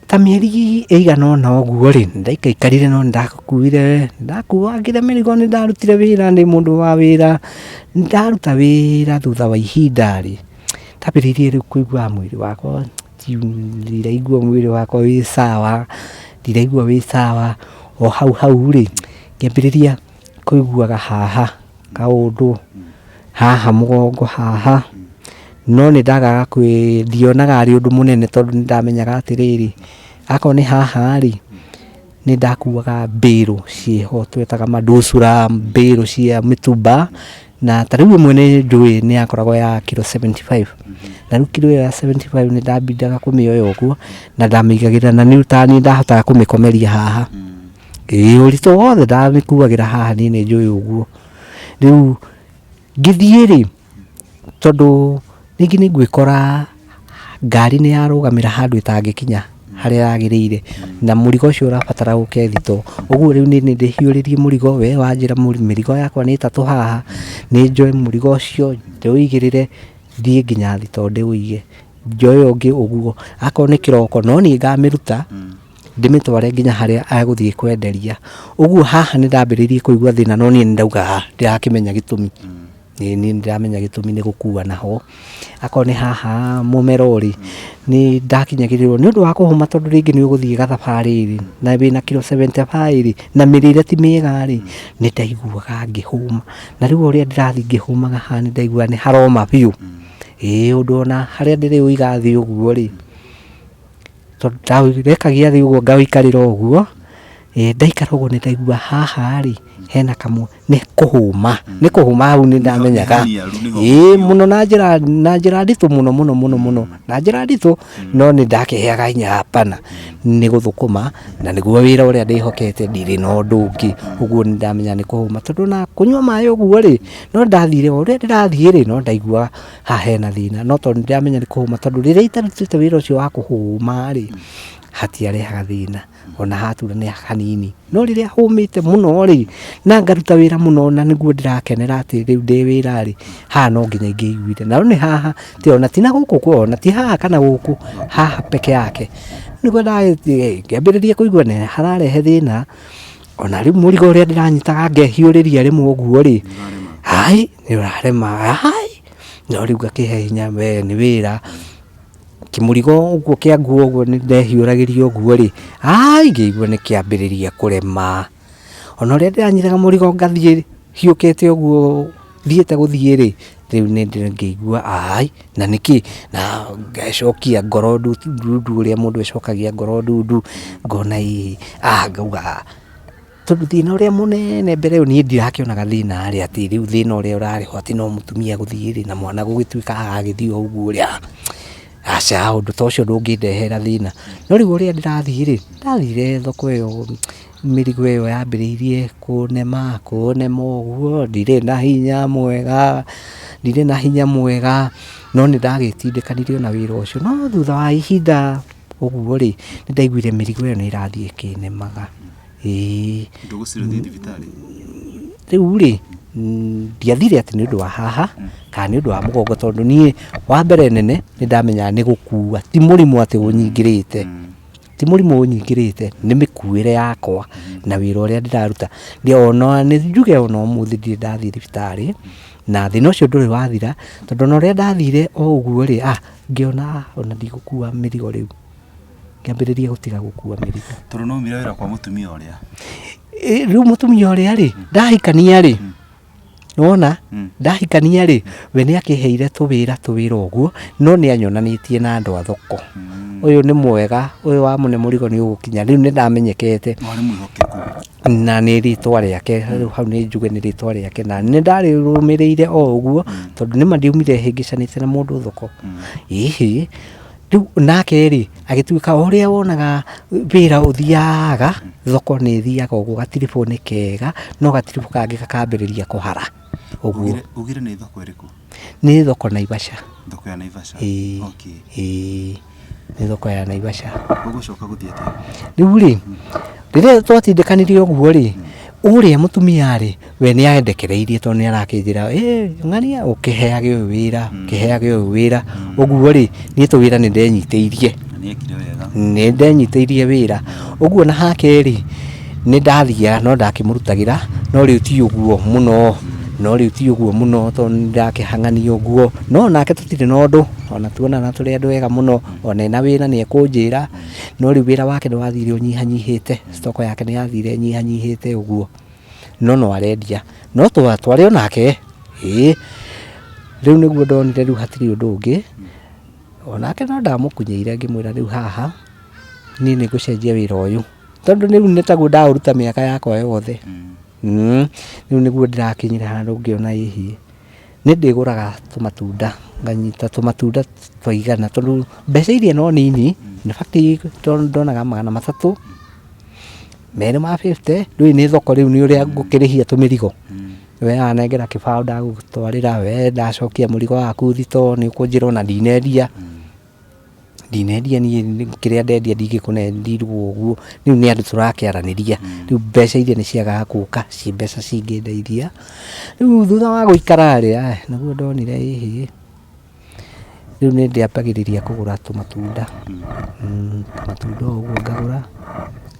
ta mieri igana ona uguo ri ndaikaikarire no ndakuire ndakuagire mirigo ni ndarutire wira ndi mundu wa wira ndaruta wira thutha wa ihinda ri tabiririe ri kuigua mwiri wakwa ndiraigua mwiri wakwa wi sawa o hau ri ngiambiriria kuiguaga haha kaundu haha mugongo haha no ni ndagaga kwithionaga ari undu munene tondu ndamenyaga atiriri ako ni haha ri ni ndakuaga mbiru cieho twetaga madusura mbiru cia mitumba na tariu mwene ndui ni akoragwo ya kilo 75 na riu kilo ya 75 ni ndambindaga kumioya uguo na ndamigagira na ni utani ndahotaga kumikomeria haha uritu wothe ndamikuagira haha ni njui uguo riu ngithie ri tondu ningi ni gwikora ngari ni yarugamira handu itangikinya haria yagirire na murigo ucio urabatara ukethito uguo riu ni ndihiuririe murigo we wanjira mirigo yakwa ni tatu haha ni njoe murigo ucio ndiwigirire thie nginya thito ndiwige njoe ungi uguo ako ni kiroko no ni ngamiruta ndimitware nginya haria aguthie kwenderia uguo haha ni ndambiririe kuigua thina no ni ndauga ndirakimenya gitumi ni ndiramenya gitumi ni gukua naho akone haha mumerori ni ndakinyagirirwo ni undu wa kuhuma tondu ringi ni uguthie gathabari ri na wina kilo 75 ri na mirire ti miega ri ni ndaiguaga ngihuma na riu uria ndirathi ngihumaga ha ni ndaigua ni haroma biu undu ona haria ndiri uiga thi uguo ri tondu ndawirekagia thi uguo ngawikarira uguo ndaikara uguo ni ndaigua haha ri hena kamwe ni kuhuma hau ni ndamenyaga muno na njira nditu muno na njira nditu no ni ndakiheaga hinya hapana ni guthukuma na niguo wira uria ndihokete ndiri no ndungi uguo ni ndamenya ni kuhuma tondu na kunywa maĩ uguo ri no ndathire uria ndirathie ri no ndaigua ha hena thina no tondu ndamenya ni kuhuma tondu riria itarutite wira ucio wa kuhuma ri hatiarehaga thina ona hatura ni hanini no riria humite muno ri na ngaruta wira muno na niguo ndirakenera ati riu ndi wira ri ha no nginya ingiguire na ni haha ti ona tina guku kuona ti haha kana guku haha peke yake niguo ngiambiririe kuigua ni hararehe thina ona riu murigo uria ndiranyitaga ngehiuriria rimwe uguo ri ai ni urarema ai no riu ngakihe hinya we ni wira kimurigo uguo kia nguo uguo ni ndehiuragiria uguo ri ai ngeigua ni kiambiriria kurema ona uria ndiranyitaga murigo ngathie hiukete uguo thiete guthie ri riu ni ngeigua ai na niki na ngecokia ngoro ndundu uria mundu ecokagia ngoro ndundu ngona ngauga tondu thina uria munene mbere ni ndirakionaga thina ri ati riu thina uria urariho ati no mutumia guthie ri na mwana gugituika agithie uguo ria aca undu ta ucio ndungindehera thina no riu uria ndirathie ri ndathire thoko iyo mirigo iyo yambiriirie kunema uguo ndire na hinya mwega no ni ndagitindikanirio na wira ucio no thutha wa ihinda Ũguo rĩ nĩ ndaiguire mĩrigo ĩyo nĩ ĩrathiĩ ĩkĩnemaga. Ndũgũcirwo thiĩ thibitarĩ Rĩu rĩ ndiathire atĩ nĩ ũndũ wa haha kana nĩ ũndũ wa mũgongo, tondũ niĩ wa mbere nene nĩ ndamenyaga nĩ gũkua, ti mũrimũ atĩ ũnyingĩrĩte, ti mũrimũ ũnyingĩrĩte, nĩ mĩkuĩre yakwa na wĩra ũrĩa ndĩraruta. Ona nĩ njuge ona ũmũthĩ ndirĩ ndathiĩ thibitarĩ, na thĩna ũcio ndũrĩ wathira, tondũ ona ũrĩa ndathire o ũguo rĩ ngĩona ona ndigũkua mĩrigo rĩu ngĩambĩrĩria gũtiga gũkua mĩrigo. tondũ no umire wĩra kwa mũtumia ũrĩa Rĩu mũtumia ũrĩa rĩ ndahikania rĩ nona ndahikania rĩ we nĩ akĩheire tũwĩra ũguo, no nĩ anyonanĩtie na andũ a thoko. Ũyũ nĩ mwega, ũyũ wa mũne mũrigo nĩ ũgũkinya. Rĩu nĩ ndamenyekete na nĩ rĩtwa rĩake, rĩu hau nĩ njuge nĩ rĩtwa rĩake, na nĩ ndarĩrũmĩrĩire o ũguo, tondũ nĩma ndiumire hĩngĩcanĩte na mũndũ thoko. Rĩu nake rĩ agĩtuĩka ũrĩa wonaga wĩra ũthiaga thoko nĩ thiaga ũguo, gatiribũ nĩ kega, no gatiribũ kangĩ gakambĩrĩria kũhara ũguo. Ugire nĩ thoko ĩrĩkũ? Nĩ thoko Naivasha. Thoko ya Naivasha. Nĩ thoko ya Naivasha. Ũgũcoka gũthiĩ atĩa? Rĩu rĩ rĩrĩa twatindĩkanirie ũguo rĩ ũrĩa mũtumia rĩ we nĩ aendekereirie, tondũ nĩ arakĩnjĩra ng'ania ũkĩheage ũyũ wĩra, ũkĩheage ũyũ wĩra. Ũguo rĩ niĩ tũwĩra nĩ ndenyitĩirie, nĩ ndenyitĩirie wĩra ũguo. Na hake rĩ nĩ ndathiaga no ndakĩmũrutagĩra, no rĩu ti ũguo mũno, tondũ nĩ ndakĩhang'ania ũguo, no nake tũtirĩ na ũndũ, ona tuonana tũrĩ andũ wega mũno, ona ena wĩra nĩ ekũnjĩra, no rĩu wĩra wake nĩ wathire ũnyihanyihĩte, stoko yake nĩ yathire ĩnyihanyihĩte ũguo, no arendia, no twarĩ onake. Rĩu nĩguo ndonire rĩu hatirĩ ũndũ ũngĩ, onake no ndamũkunyĩire ngĩmwĩra rĩu haha niĩ nĩ ngũcenjia wĩra ũyũ, tondũ rĩu nĩ taguo ndaũruta mĩaka yakwa yothe. Rĩu nĩguo ndĩrakinyire handũ ngĩona nĩ ndĩgũraga tũmatunda, nganyita tũmatunda twaigana, tondũ mbeca iria no nini, in fact ndonaga 300 merĩ ma 50. Rĩu nĩ thoko, rĩu nĩ ũrĩa ngũkĩrĩhia tũmĩrigo, we anengera kĩbaũ ndagũtwarĩra, we ndacokia mũrigo waku thito, nĩ ũkũnjĩra ona ndinendia niĩ kĩrĩa ndendia ndingĩkũnendirwo ũguo. Rĩu nĩ andũ tũrakĩaranĩria, rĩu mbeca iria nĩ ciagaga gũka, ci mbeca cingĩndeithia. Rĩu thutha wa gũikara rĩ nĩguo ndonire rĩu nĩ ndĩambagĩrĩria kũgũra tũmatunda, tũmatunda ũguo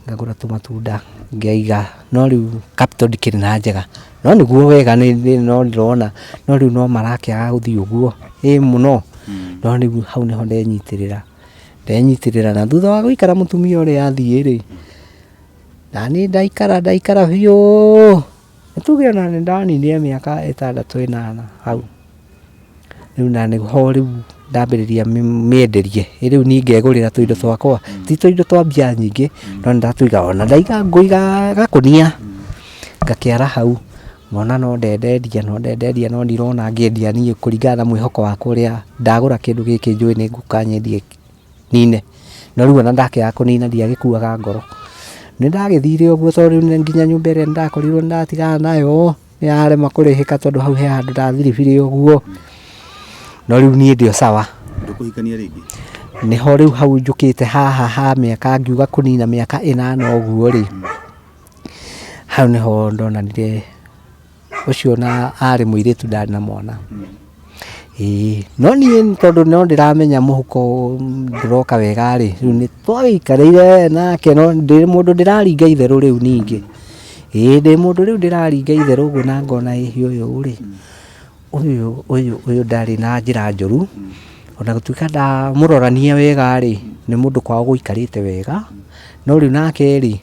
ngagũra tũmatunda ngaiga, no rĩu capital ndikĩrĩ na njega, no nĩguo wega no ndĩrona, no rĩu no marakĩaga gũthiĩ ũguo mũno, no rĩu hau nĩho ndenyitĩrĩra, na thutha wa gũikara mũtumia ũrĩa athiĩ rĩ na niĩ ndaikara biũ, tuge ona nĩ ndaninire mĩaka 6-8 hau. Rĩu na nĩho rĩu ndambĩrĩria mĩenderie, rĩu niĩ ngegũrĩra tũindo twakwa, ti tũindo twa mbia nyingĩ, no ndatũiga, ona ngũiga gakũnia ngakĩara hau, ngona no ndendendia, no ndirona ngĩendia niĩ kũringana na mwĩhoko wakwa ũrĩa ndagũra kĩndũ gĩkĩ njũĩ nĩ ngũka nyendie nine, no rĩu ona ndakĩaga kũnina ndiagĩkuaga ngoro. Nĩ ndagĩthire ũguo, tondũ rĩu nginya nyũmba ĩrĩa ndakorirwo ndatigana nayo nĩ yarema kũrĩhĩka, tondũ hau he handũ ndathiribire ũguo, no rĩu niĩ ndĩ o sawa. Ndũkũhikania rĩngĩ? Nĩho rĩu hau njũkĩte haha mĩaka ngiuga kũnina mĩaka 8 ũguo rĩ, hau nĩho ndonanire ũcio na arĩ mũirĩtu ndarĩ na mwana. No niĩ tondũ no ndĩramenya mũhuko ndũroka wega rĩ, rĩu nĩ twagĩikarĩire nake, no ndĩ mũndũ ndĩraringa itherũ rĩu ningĩ, ndĩ mũndũ rĩu ndĩraringa itherũ ũguo, na ngona ũyũ rĩ ũyũ ndarĩ na njĩra njũru, ona gũtuĩka ndamũrorania wega rĩ nĩ mũndũ kwao gũikarĩte wega, no rĩu nake rĩ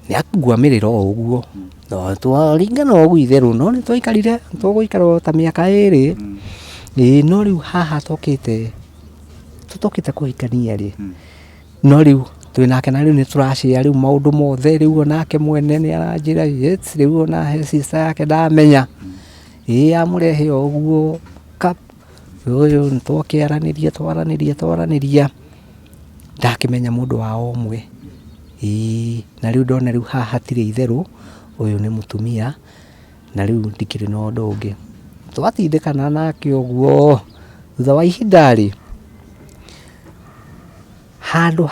nĩ akuamĩrĩra o ũguo, no twaringana ũguo itherũ, no nĩ twaikarire tũgũikara ta mĩaka 2. No rĩu haha tũtokĩte kũhikania rĩ, no rĩu twĩnake na rĩu nĩ tũracĩa rĩu maũndũ mothe, rĩu onake mwene nĩ aranjĩra rĩu ona he sister yake ndamenya amũrehe o ũguo ũyũ, nĩ twaranĩria ndakĩmenya mũndũ wa ũmwe. Na rĩu ndona rĩu haha hatirĩ itherũ, ũyũ nĩ mũtumia, na rĩu ndikĩrĩ na ũndũ ũngĩ, twatindĩkana nake ũguo. Thutha wa ihinda rĩ handu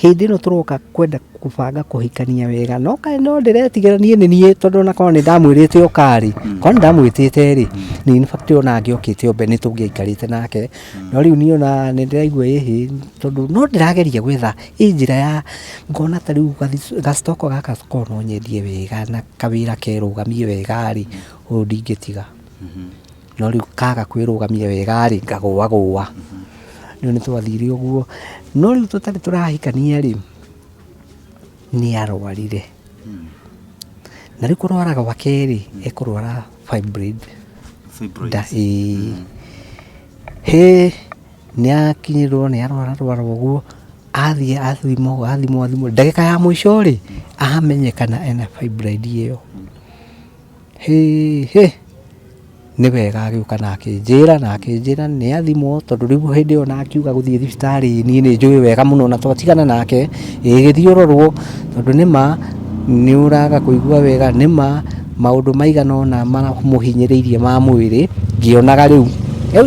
hindi no turoka kwenda kubanga kuhikania wega no kae no ndiretigera nie tondu na korwo ni ndamwirite okari korwo ndamwitite ri ni in fact ona ngiokite ombe ni tungiaikarite nake no riu ni ona ni ndiraigua ihi tondu no ndirageria gwetha njira ya ngona ta riu gastoko gaka korwo no nyendie wega na kawira kerugamie wega ri u ndingitiga no riu kaga kwirugamia wega ri ngagwa ni twathire uguo no riu tutari turahikania ri ni arwarire na riu kurwara gwake ri ekurwara fibroid ni akinyirwo ni arwara uguo athimo ndagika ya mwisho ri amenyekana ena fibroid iyo ni wega agiuka na akinjira ni athimo tondu riu hindi ona akiuga guthie thibitari ni njui wega muno na twatigana nake githiororwo tondu nima ni uraga kuigua wega nima maundu maigana ona maramuhinyiriirie ma mwiri ngionaga riu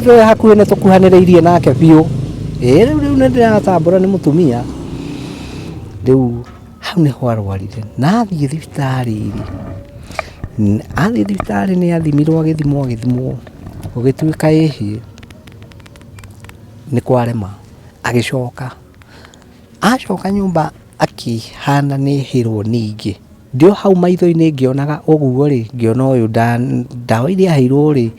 twe hakuhi ni tukuhaniriirie nake biu riu ni ndiratambura ni mutumia riu hau ni arwarire na athie thibitari ni athimirwo agithimwo ugituika ihi ni kwarema agicoka nyumba akihana ni hirwo ningi ndio hau maitho-ini ngionaga uguo ri ngiona uyu ndawa iria aheirwo ri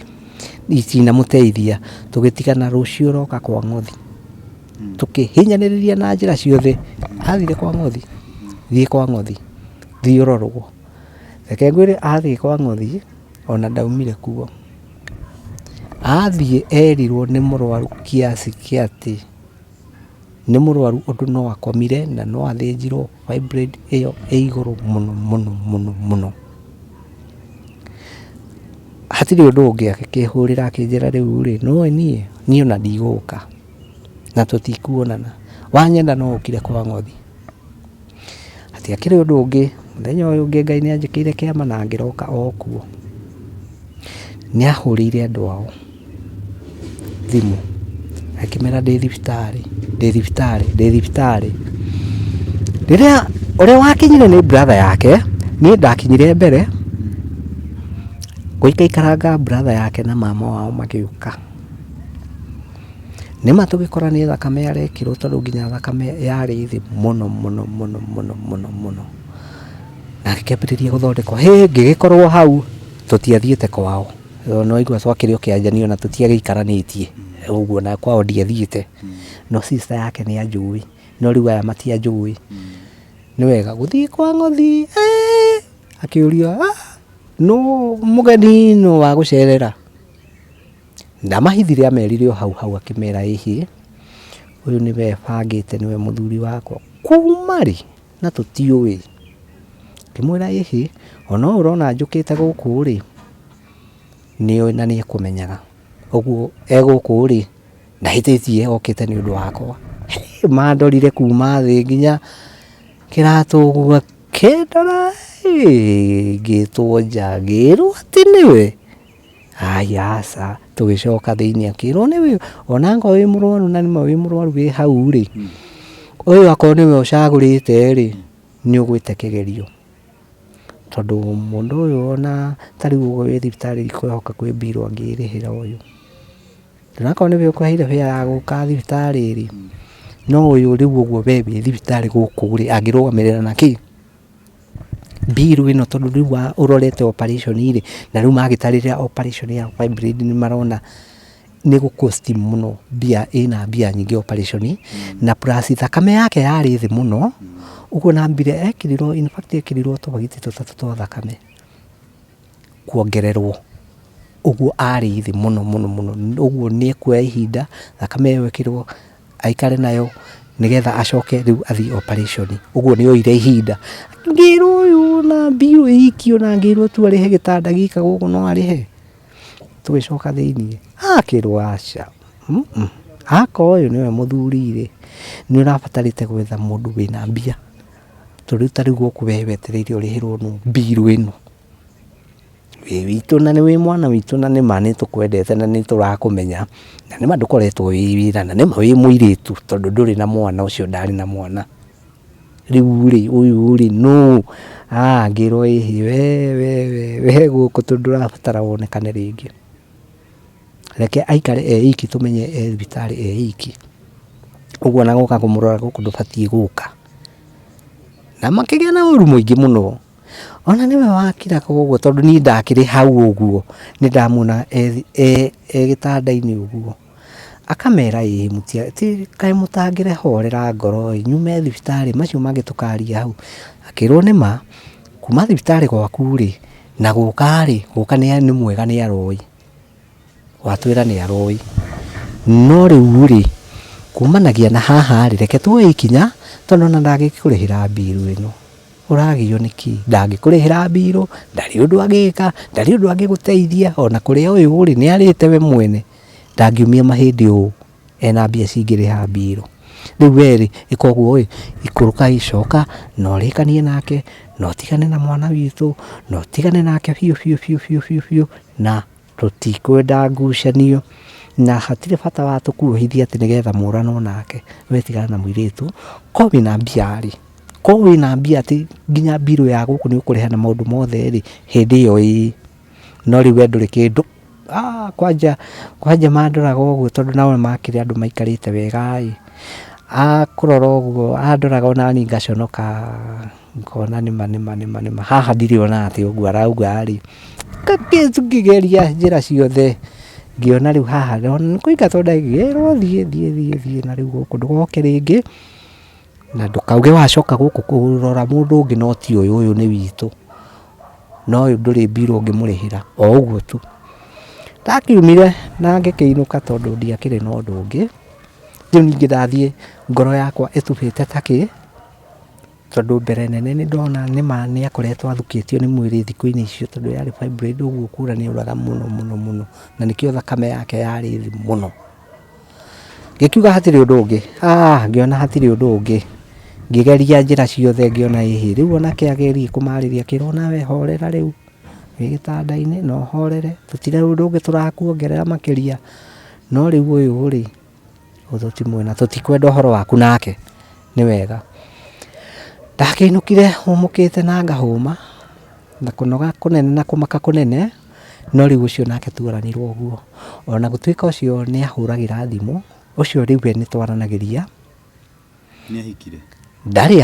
itina muteithia tugitigana rucio roka kwa ngothi tukihinyaniriria na njira ciothe athire kwa ngothi thie urorwo reke ngwire athie kwa ngothi ona ndaumire kuo athie erirwo ni murwaru kiasi kiati ni murwaru undu no akomire na no athinjirwo fibroid iyo iguru muno hatiri undu ungi akihurira akinjira riu ri no nie ona ndiguka na tutikuonana wanyenda no ukire kwa ngothi ati akiri undu ungi muthenya uyu ungi Ngai ni anjikire kiama na ngiroka okuo ni ahurire andu ao thimu akimera ndi thibitari riria uria wakinyire ni brother yake ni ndakinyire mbere guikaikaranga brother yake na mama wao magiuka nima tugikorania thakame yarekirwo tondu nginya thakame yari thi muno na ngikambiriria guthondekwo ngigikorwo hau tutiathiite kwao no igua twakirio kianjanio na tutiageikaranitie uguo na kwao ndiathiite no sister yake ni anjui no riu aya matianjui ni wega guthii kwa ngothi akiuria no mugeni no wa gucerera ndamahithire amerire hau akimera ihi uyu ni we bangite niwe muthuri wakwa kumari na tutiui kimwira ihi ona urona njukite guku ri ni na ni kumenyaga uguo eguku ri ndahititie okite ni undu wakwa mandorire kuma thi nginya kiratu kedora gitwo njagiru ati niwe ayasa tugicoka thiini akirwo niwe onanga wi murwaru na nima wi murwaru wi hau ri uyu akoro niwe ucagurite ri ni ugwite kigerio tondu mundu uyu ona tariu wi thibitari ikohoka kwi biru angirihira uyu ndonaka niwe ukuheire fare ya guka thibitari ri no uyu riu uguo bebe thibitari guku ri angirugamirira naki biru ino tondu riu urorete operation iri na riu magitarira operation ya fibroid ni marona ni gukosti muno bia nyingi operation na plus thakame yake yari thi muno uguo nambire ekirirwo in fact ekirirwo tubagiti tutatu twa thakame kuongererwo uguo ari thi muno uguo ni kuoya ihinda thakame iyo ekirwo aikare nayo nigetha acoke riu athi operation uguo ni oire ihinda ngirwo uyu na biu ikio na ngirwo tu arihe gitanda gika guku no arihe tugicoka thiini akirwo aca ako uyu niwe muthuri ri ni urabatarite gwetha mundu wina mbia turiu tari guku webetereire urihirwo no biru ino wĩ witũ na nĩ wĩ mwana witũ na nĩma nĩtũkwendete na nĩtũrakũmenya na nĩma ndũkoretwo wĩ wĩra na nĩma wĩ mũirĩtu tondũ ndũrĩ na mwana ũcio ndarĩ na mwana rĩu rĩ ũyũ rĩ no ngĩrwo ĩhĩ we gũkũ tondũ ndũrabatara wonekane rĩngĩ reke aikare iki tũmenye thibitarĩ iki ũguo na gũka kũmũrora gũkũ ndũbatiĩ gũka na makĩgĩa na ũru mũingĩ mũno ona nĩwe wakira koguo tondũ niĩ ndakĩrĩ hau ũguo nĩndamwona gĩtanda-inĩ ũguo akamera mũtia ti kaĩ mũtangĩre horera ngoro nyume thibitarĩ macio mangĩ tũkaria hau akĩrwo nĩma kuma thibitarĩ gwaku rĩ na gũka nĩ mwega nĩ aroi watwĩra nĩ aroi no rĩu rĩ kumanagia na haha rĩ reke tuoye ikinya tondũ ona ndagĩkũrĩhĩra mbiru ĩno ũragio nĩkĩ ndangĩkũrĩhĩra mbiru ndarĩ ũndũ agĩka ndarĩ ũndũ angĩgũteithia ona kũrĩa ũyũ rĩ nĩ arĩte we mwene ndangiumia mahĩndĩ ũũ ena mbia cingĩrĩha mbiru rĩu we rĩ ĩka ũguo ikũrũka icoka na ũrĩkanie nake na ũtigane na mwana witũ na ũtigane nake biũ na tũtikwenda ngucanio na hatirĩ bata wa tũkuohithia atĩ nĩgetha mũranwo nake we tigana na mũirĩtu ko wĩna mbia rĩ ko wĩna mbia atĩ nginya mbiru ya gũkũ nĩ ũkũrĩha na maũndũ mothe rĩ hĩndĩ ĩyo no rĩu we ndũrĩ kĩndũ kwanja mandoraga ũguo tondũ nao makĩrĩ andũ maikarĩte wega akũrora ũguo andoraga onani ngaconoka ngona nĩma haha ndirĩ ona atĩ ũguo arauga rĩ ngĩgeria njĩra ciothe ngĩona rĩu haha nĩ kũingatwo ndagĩrwo thiĩ na rĩu gũkũ ndũgoke rĩngĩ na ndũkauge wacoka gũkũ kũrora mũndũ ũngĩ no ti ũyũ nĩ witũ no ũyũ ndũrĩ mbiru ũngĩmũrĩhĩra o ũguo tu ndakiumire na ngĩkĩinũka tondũ ndiakĩrĩ na ũndũ ũngĩ rĩu ningĩ ndathiĩ ngoro yakwa ĩtubĩte takĩ tondũ mbere nene nĩ ndona nĩma nĩ akoretwo athukĩtio nĩ mwĩrĩ thikũ-inĩ icio tondũ yarĩ fibroid ũguo kura nĩ ũraga mũno na nĩkĩo thakame yake yarĩ thĩ mũno ngĩkiuga hatirĩ ũndũ ũngĩ ngĩona hatirĩ ũndũ ũngĩ ngĩgeria njĩra ciothe ngĩona rĩu onake agerie kũmarĩria kĩrwo nawe horera rĩu wĩ gĩtanda-inĩ no horere tũtirĩ ũndũ ũngĩ tũrakuongerera makĩria no rĩu ũyũ rĩ ũthoti mwena tũtikwenda ũhoro waku nake nĩ wega ndakĩinũkire humũkĩte na ngahũma na kũnoga kũnene na kũmaka kũnene no rĩu ũcio nake tuoranirwo ũguo ona gũtuĩka ũcio nĩ ahũragĩra thimũ ũcio rĩu we nĩ twaranagĩria nĩ ahikire ndarĩ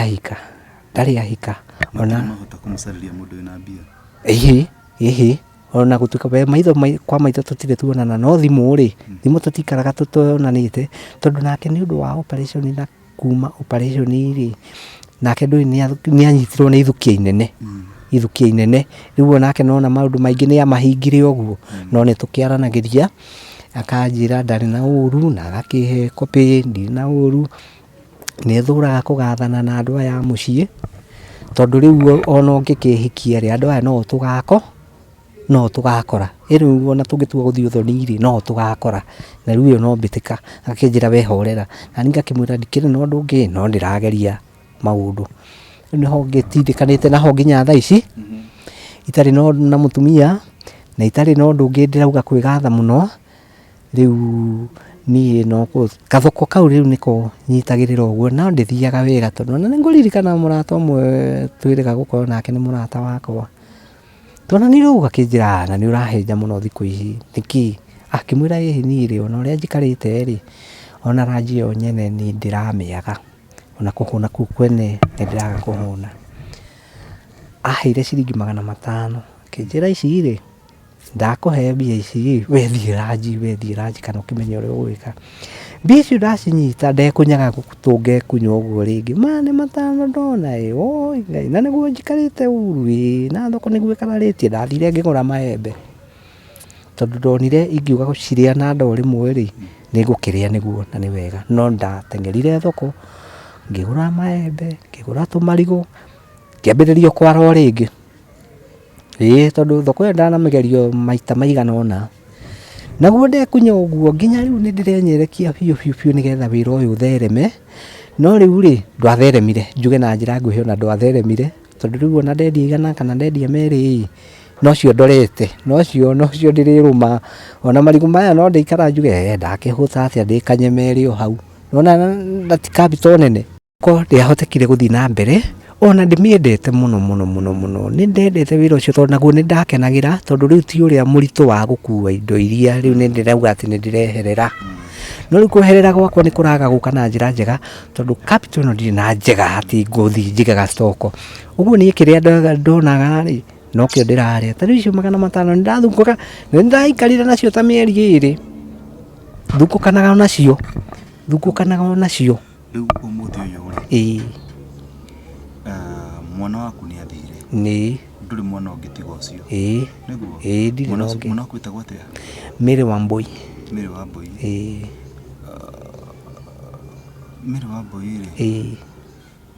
ahika ona mahota kũmũcarĩria mũndũ wĩna mbia ĩhĩ ona gũtuĩka we maitho kwa maitho tũtirĩ tuonana no thimũ rĩ thimũ tũtikaraga tũtonanĩte tondũ nake nĩ ũndũ wa operation na kuma operation rĩ nake ndũĩ nĩ anyitirwo nĩ ithukia inene rĩu onake nona maũndũ maingĩ nĩ amahingire ũguo no nĩ tũkĩaranagĩria akanjĩra ndarĩ na ũru na agakĩhe kopĩ ndirĩ na ũru nĩ thũraga kũgathana na andũ aya mũciĩ tondũ rĩu ona ũngĩkĩhikia rĩ andũ aya no tũgakora rĩu ona tũngĩtua gũthiĩ ũthoni-rĩ no tũgakora na rĩu ĩyo no mbĩtĩka akĩnjĩra wehorera na niĩ ngakĩmwĩra ndikĩrĩ na ũndũ ũngĩ no ndĩrageria maũndũ nĩho ngĩtindĩkanĩte naho nginya thaa ici itarĩ na mũtumia na itarĩ na ũndũ ũngĩ ndĩrauga kwĩgatha mũno rĩu niĩ no gathoko kau rĩu nĩko nyitagĩrĩra ũguo na ndĩthiaga wega tondũ na nĩngũririkana mũrata ũmwe twĩrĩga gũkorwo nake nĩ mũrata wakwa tuonanire ũguo akĩnjĩra na nĩ ũrahenja mũno thikũ ici nĩkĩ akĩmwĩra niĩ rĩ ona ũrĩa njikarĩte rĩ ona ranji ĩyo nyene nĩ ndĩramĩaga ona kũhũna kũu kwene nĩ ndĩraga kũhũna aheire ciringi 500 akĩnjĩra ici rĩ ndakũhe mbia ici we thiĩ ranji kana ũkĩmenye ũrĩa ũgwĩka mbia icio ndacinyita ndekũnyaga tũngekunywa ũguo rĩngĩ nĩ 5 ndona oi Ngai na nĩguo njikarĩte ũru na thoko nĩguo ĩkararĩtie ndathire ngĩgũra maembe tondũ ndonire ingiuga gũcirĩa na ndoo rĩmwe rĩ nĩngũkĩrĩa nĩguo na nĩ wega no ndateng'erire thoko ngĩgũra maembe ngĩgũra tũmarigũ ngĩambĩrĩria kwara o rĩngĩ tondũ thoko ĩyo ndanamĩgerio maita maigana ũna naguo ndekunya ũguo nginya rĩu nĩ ndĩrenyerekia biũ nĩgetha wĩra ũyũ ũthereme no rĩu rĩ ndwatheremire njuge na njĩra nguhĩ ona ndwatheremire tondũ rĩu ona ndendia 100 kana ndendia 2 no cio ndorete no cio ndirĩrũma ona marigũ maya no ndĩikara njuge ndakĩhũta atĩa ndĩkanyemere o hau nona ti capital nene ko ndĩahotekire gũthiĩ na mbere ona ndĩmĩendete mũno nĩ ndendete wĩra ũcio tondũ naguo nĩ ndakenagĩra tondũ rĩu ti ũrĩa mũritũ wa gũkua indo iria rĩu nĩ ndĩrauga atĩ nĩ ndĩreherera no rĩu kweherera gwakwa nĩ kũraga gũka na njĩra njega tondũ capital ĩno ndirĩ na njega atĩ ngũthiĩ njigaga stoko ũguo niĩ kĩrĩa ndonaga rĩ no kĩo ndĩrarĩa ta rĩu icio 500 nĩndathungũka nĩndaikarire nacio ta mĩeri 2 thungũkanaga nacio rĩu ũmũthĩ ũyũ mwana waku nĩ athire nĩ ndũrĩ mwana ũngĩtiga ũcio nĩguo ndirĩ na ũngĩ mwana waku wĩtagwo atĩa Mary Wambui Mary Wambui Mary Wambui rĩ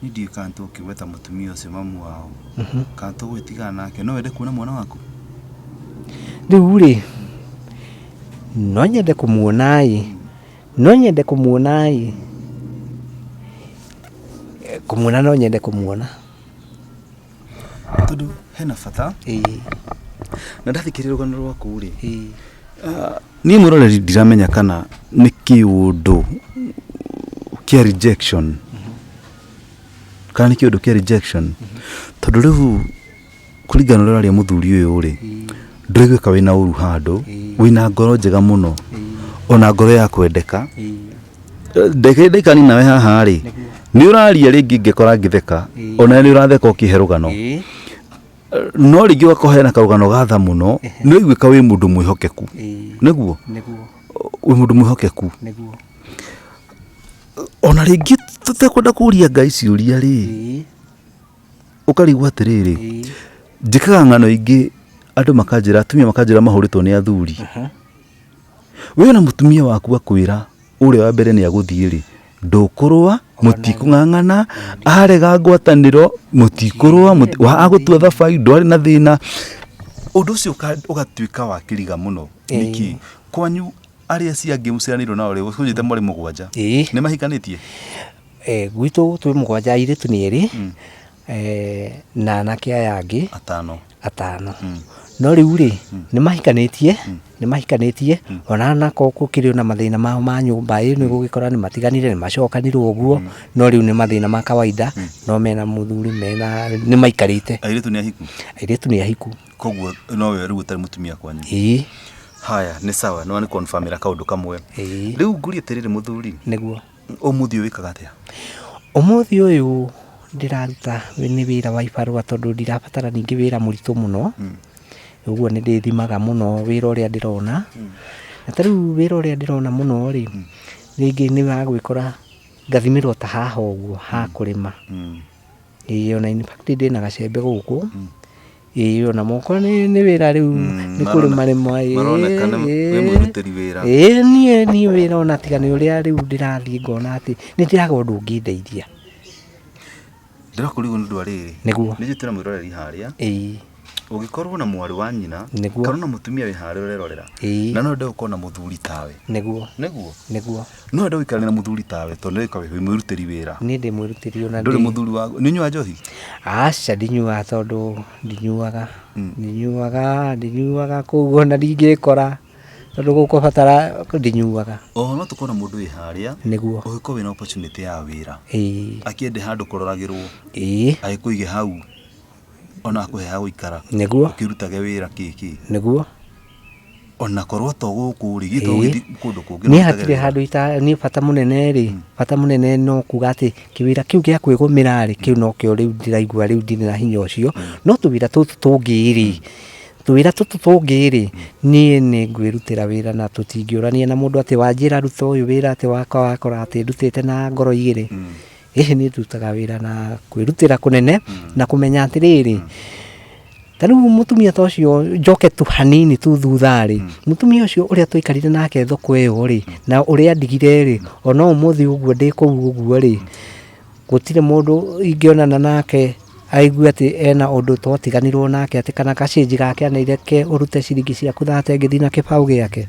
nĩ ndiĩ kana tũkĩgweta mũtumia ũcio mamu wao kana tũgwĩtigana nake no wende kuona mwana waku rĩu rĩ no nyende kũmuona no nyende kũmuona tondũ hena bata na ndathikĩrĩria rũgano rwaku rĩ niĩ mũroreri ndiramenya kana nĩ kĩũndũ kĩa rejection kana nĩ kĩũndũ kĩa rejection tondũ rĩu kũringana na ũrĩa ũraria mũthuri ũyũ rĩ ndũrĩgwĩka wĩna ũru handũ wĩna ngoro njega mũno ona ngoro ya kwendeka ndekani nawe haha rĩ nĩ ũraria rĩngĩ ngĩkora ngĩtheka ona nĩ ũratheka ũkĩhe rũgano no rĩngĩ ũgakohena karũgano gatha mũno nĩ ũiguĩka wĩ mũndũ mwĩhokeku nĩguo wĩ mũndũ mwĩhokeku ona rĩngĩ tũtekwenda kũria Ngai ciũria rĩ ũkarigwo atĩrĩrĩ njĩkaga ng'ano ingĩ andũ makanjĩra atumia makanjĩra mahũrĩtwo nĩ athuri wĩ na mũtumia waku akwĩra ũrĩa wa mbere nĩ agũthiĩ rĩ ndũkũrũa mũtikũng'ang'ana arega ngwatanĩro mũtikũrũa agũtua thabai ndwarĩ na thĩna ũndũ ũcio ũgatuĩka wa kĩriga mũno nĩkĩ kwanyu arĩa ciangĩ mũciaranĩirwo nao rĩ gũkũnjĩte mwarĩ 7 nĩ mahikanĩtie gwitũ twĩ 7 airĩtu nĩ 2 na anake aya angĩ 5 no rĩu rĩ nĩ mahikanĩtie ona nako gũkĩrĩ na mathĩna mao ma nyũmba ĩno gũgĩkora nĩ matiganire nĩ macokanirwo ũguo no rĩu nĩ mathĩna ma kawaida no mena mũthuri nĩ maikarĩte airĩtu nĩ ahiku koguo no we rĩu ũtarĩ mũtumia kwanyu haya nĩ sawa no nĩ confirmira kaũndũ kamwe rĩu ngũrie atĩrĩrĩ mũthuri nĩguo ũmũthĩ wĩkaga atĩa ũmũthĩ ũyũ ndĩraruta nĩ wĩra wa ibarũa tondũ ndirabatara ningĩ wĩra mũritũ mũno ũguo nĩ ndĩthimaga mũno wĩra ũrĩa ndĩrona na ta rĩu wĩra ũrĩa ndĩrona mũno rĩ rĩngĩ nĩ wa gwĩkora ngathimĩrwo ta haha ũguo ha kũrĩma ona in fact ndĩna gacembe gũkũ ona moko nĩ wĩra rĩu nĩ kũrĩma maronekana wĩ mwĩrutĩri wĩra niĩ wĩra ona tiga nĩ ũrĩa rĩu ndĩrathiĩ ngona atĩ nĩ ndĩraga ũndũ ũngĩndeithia ndĩrakũrigwo nĩ ũndũ rĩrĩ nĩguo nĩ njĩtĩra mwĩroreri harĩa ũngĩkorwo na mwarĩ wa nyina kana na mũtumia wĩ harĩa ũrerorera na no ndĩ gũkorwo na mũthuri tawe nĩguo no ndĩ gũikara na mũthuri tawe tondũ nĩ wĩ mwĩrutĩri wĩra niĩ ndĩ mwĩrutĩri ona ndũrĩ mũthuri wa nĩ nyua njohi aca ndinyuaga tondũ ndinyuaga koguo na ndingĩkora tondũ gũkũbatara ndinyuaga no tũkorwo na mũndũ wĩ harĩa nĩguo ũgĩkorwo wĩna opportunity ya wĩra akĩende handũ kũroragĩrwo agĩkũige hau ona akũhe ha gũikara nĩguo ũkĩrutage wĩra kĩkĩ nĩguo ona korwo to gũkũ rĩ gĩtũ kũndũ kũngĩ nĩ hatirĩ handũ nĩ bata mũnene rĩ bata mũnene no kuga atĩ kĩwĩra kĩu gĩa kwĩgũmĩra rĩ kĩu no kĩo rĩu ndĩraigua rĩu ndirĩ na hinya ũcio no tũwĩra tũtũ tũngĩ rĩ niĩ nĩ ngwĩrutĩra wĩra na tũtingĩũrania na mũndũ atĩ wanjĩra ruta ũyũ wĩra atĩ wakora atĩ ndutĩte na ngoro igĩrĩ nĩ ndutaga wĩra na kwĩrutĩra kũnene na kũmenya atĩrĩrĩ ta rĩu mũtumia ta ũcio njoke tu hanini tu thutha rĩ mũtumia ũcio ũrĩa tũikarire nake thoko ĩyo rĩ na ũrĩa ndigire rĩ ona ũmũthĩ ũguo ndĩ kũu ũguo rĩ gũtirĩ mũndũ ingĩonana nake aigua atĩ ena ũndũ twatiganirwo nake atĩ kana gacĩnji gake anaireke ũrute ciringi ciaku 30 ngĩthiĩ na kĩbaũ gĩake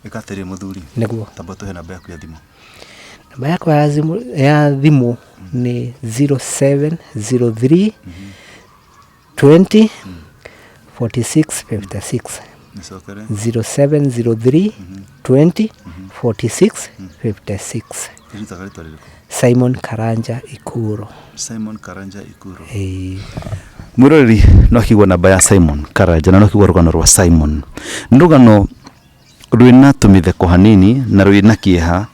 ĩkatĩrĩ mũthuri nĩguo tamba tũhe namba yaku ya thimũ namba yakwa ya thimũ nĩ 0703 20 46 56 0703 20 46 56. Simon Karanja Ikuro. Simon Karanja Ikuro. Murori no kigwa namba ya Simon Karanja na no kigwa rugano rwa Simon. Ndugano rwina tumitheko hanini na rwina kieha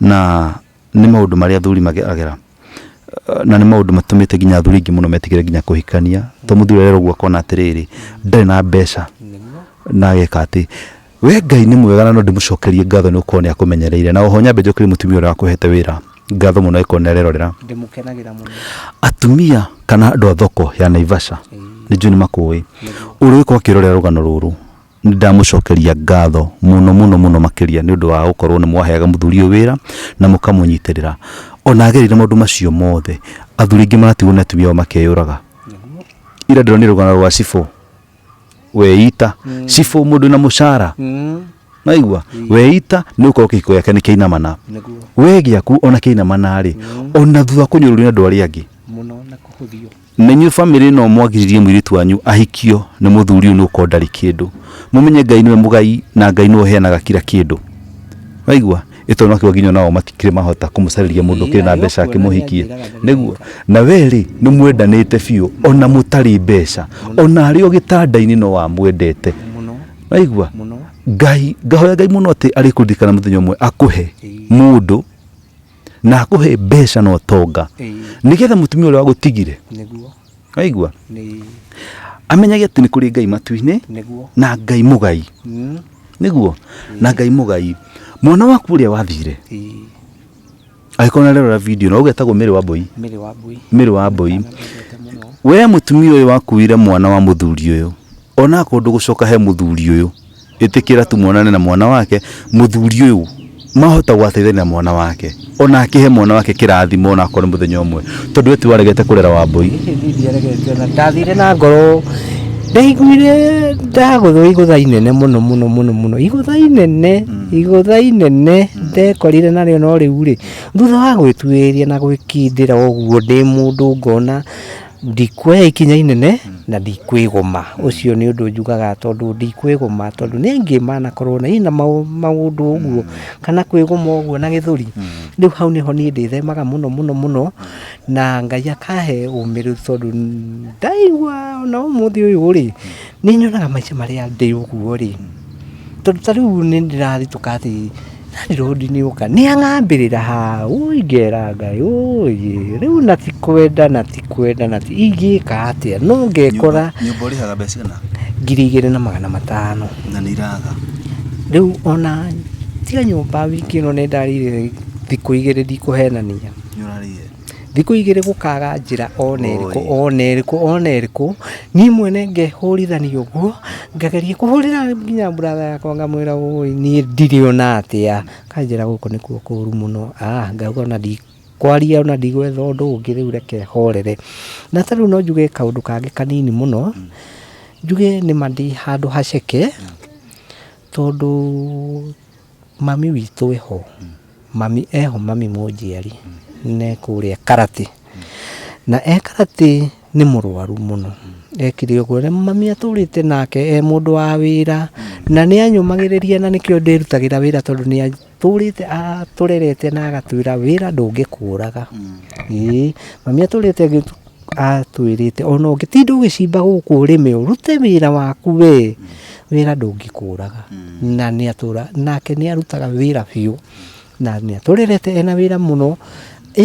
na ni maundu maria athuri magera na ni maundu matumite ginya athuri ingi muno metigire ginya kuhikania to muthuri rero gwa kona atiriri ndari na mbeca na gekati we Ngai ni mwega na no ndimucokerie ngatho ni ukone akumenyereire na oho nyambe njokire mutumia uri akuhete wira ngatho muno ikone rerorera ndimukenagira muno atumia kana andu thoko ya Naivasha ni juni makui uri ko akirorera rugano ruru ndamucokeria ngatho muno makiria ni undu wa gukorwo ni mwaheaga muthuri wira na mukamunyitirira ona agerire maundu macio mothe athuri ingi maratigwo na atumia makeyuraga ira ndiro rugano rwa Cifo weita Cifo mundu na mucara naigua weita ni uko kiko yake ni keinamana wegia ku ona keinamana ri ona thutha kunyurura andu ari angi muno na kuhuthio nenyu family no mwagiririe mwiritu wanyu ahikio ni muthuri ni uko ndari kindu mumenye Ngai niwe mugai na Ngai no heanaga kila kindu waigua ito no kiwaginyo nao matikire mahota kumusariria mundu kire na mbeca akimuhikie niguo na weri ni mwendanite fiu ona mutari mbeca ona ari o gitanda-ini no wa mwendete waigua Ngai ngahoya Ngai muno ati ari kundikana muthenya umwe akuhe mundu na akuhe mbeca no tonga nigetha mutumia ule wagutigire niguo waigua ni amenyage ati ni kuri Ngai matu-ini na Ngai mugai niguo na Ngai mugai mwana waku uria wathire aikona rero la video no ugetagwo Miri wa Mbui we mutumia uyu wakuire mwana wa muthuri uyu ona akondu gucoka he muthuri uyu itikira tu mwanane na mwana wake muthuri uyu mahota gwateithania na mwana wake ona akihe mwana wake kirathimo ona akore muthenya umwe tondu wetu waregete kurera wa Mbui ndiaregete ndathire na ngoro ndaiguire ndagutho igutha inene muno igutha inene ndekorire nario no riu ri thutha wa gwituiria na gwikindira oguo ndi mundu ngona ndikwoya ikinya inene na ndikwigoma ucio ni undu njugaga tondu ndikwigoma tondu ni ngimana korwo na ina maundu uguo kana kwigoma uguo na githuri riu hau niho ni ndithemaga muno na Ngai akahe umiru tondu ndaigua ona umuthi uyu ri ni nyonaga maica maria ndi uguo ri tondu tariu ni ndirathi tukati nani rodi ni uka ni angambirira ha uigera Ngai uyi riu natikwenda igika atia no ngekora nyumbori haga mbeca na 2,500 na niraga riu ona tiga nyumba wiki no ndarire thiku 2 ndikuhenania nyurarire thiku 2 gukaga njira oneriko ni mwene ngehurithanio guo ngageria kuhurira nginya brother yakwa ngamwira oi ni ndiriona atia kanjira guko nikuo kuru muno ngauga na kwaria ona ndigwetha undu ungi riu reke horere na tariu no njuge kaundu kangi kanini muno njuge ni mandi handu haceke tondu mami witu eho mami munjiari ne kuria Karati na Karati ni murwaru muno ekire uguo na mami aturite nake mundu wa wira na ni anyumagiriria na nikio ndirutagira wira tondu ni aturite aturerete na agatwira wira ndungikuraga mami aturite atwirite ona ungitinda ugicimba guku urime urute wira waku we wira ndungikuraga na ni atura nake ni arutaga wira fiu na ni aturerete ena wira muno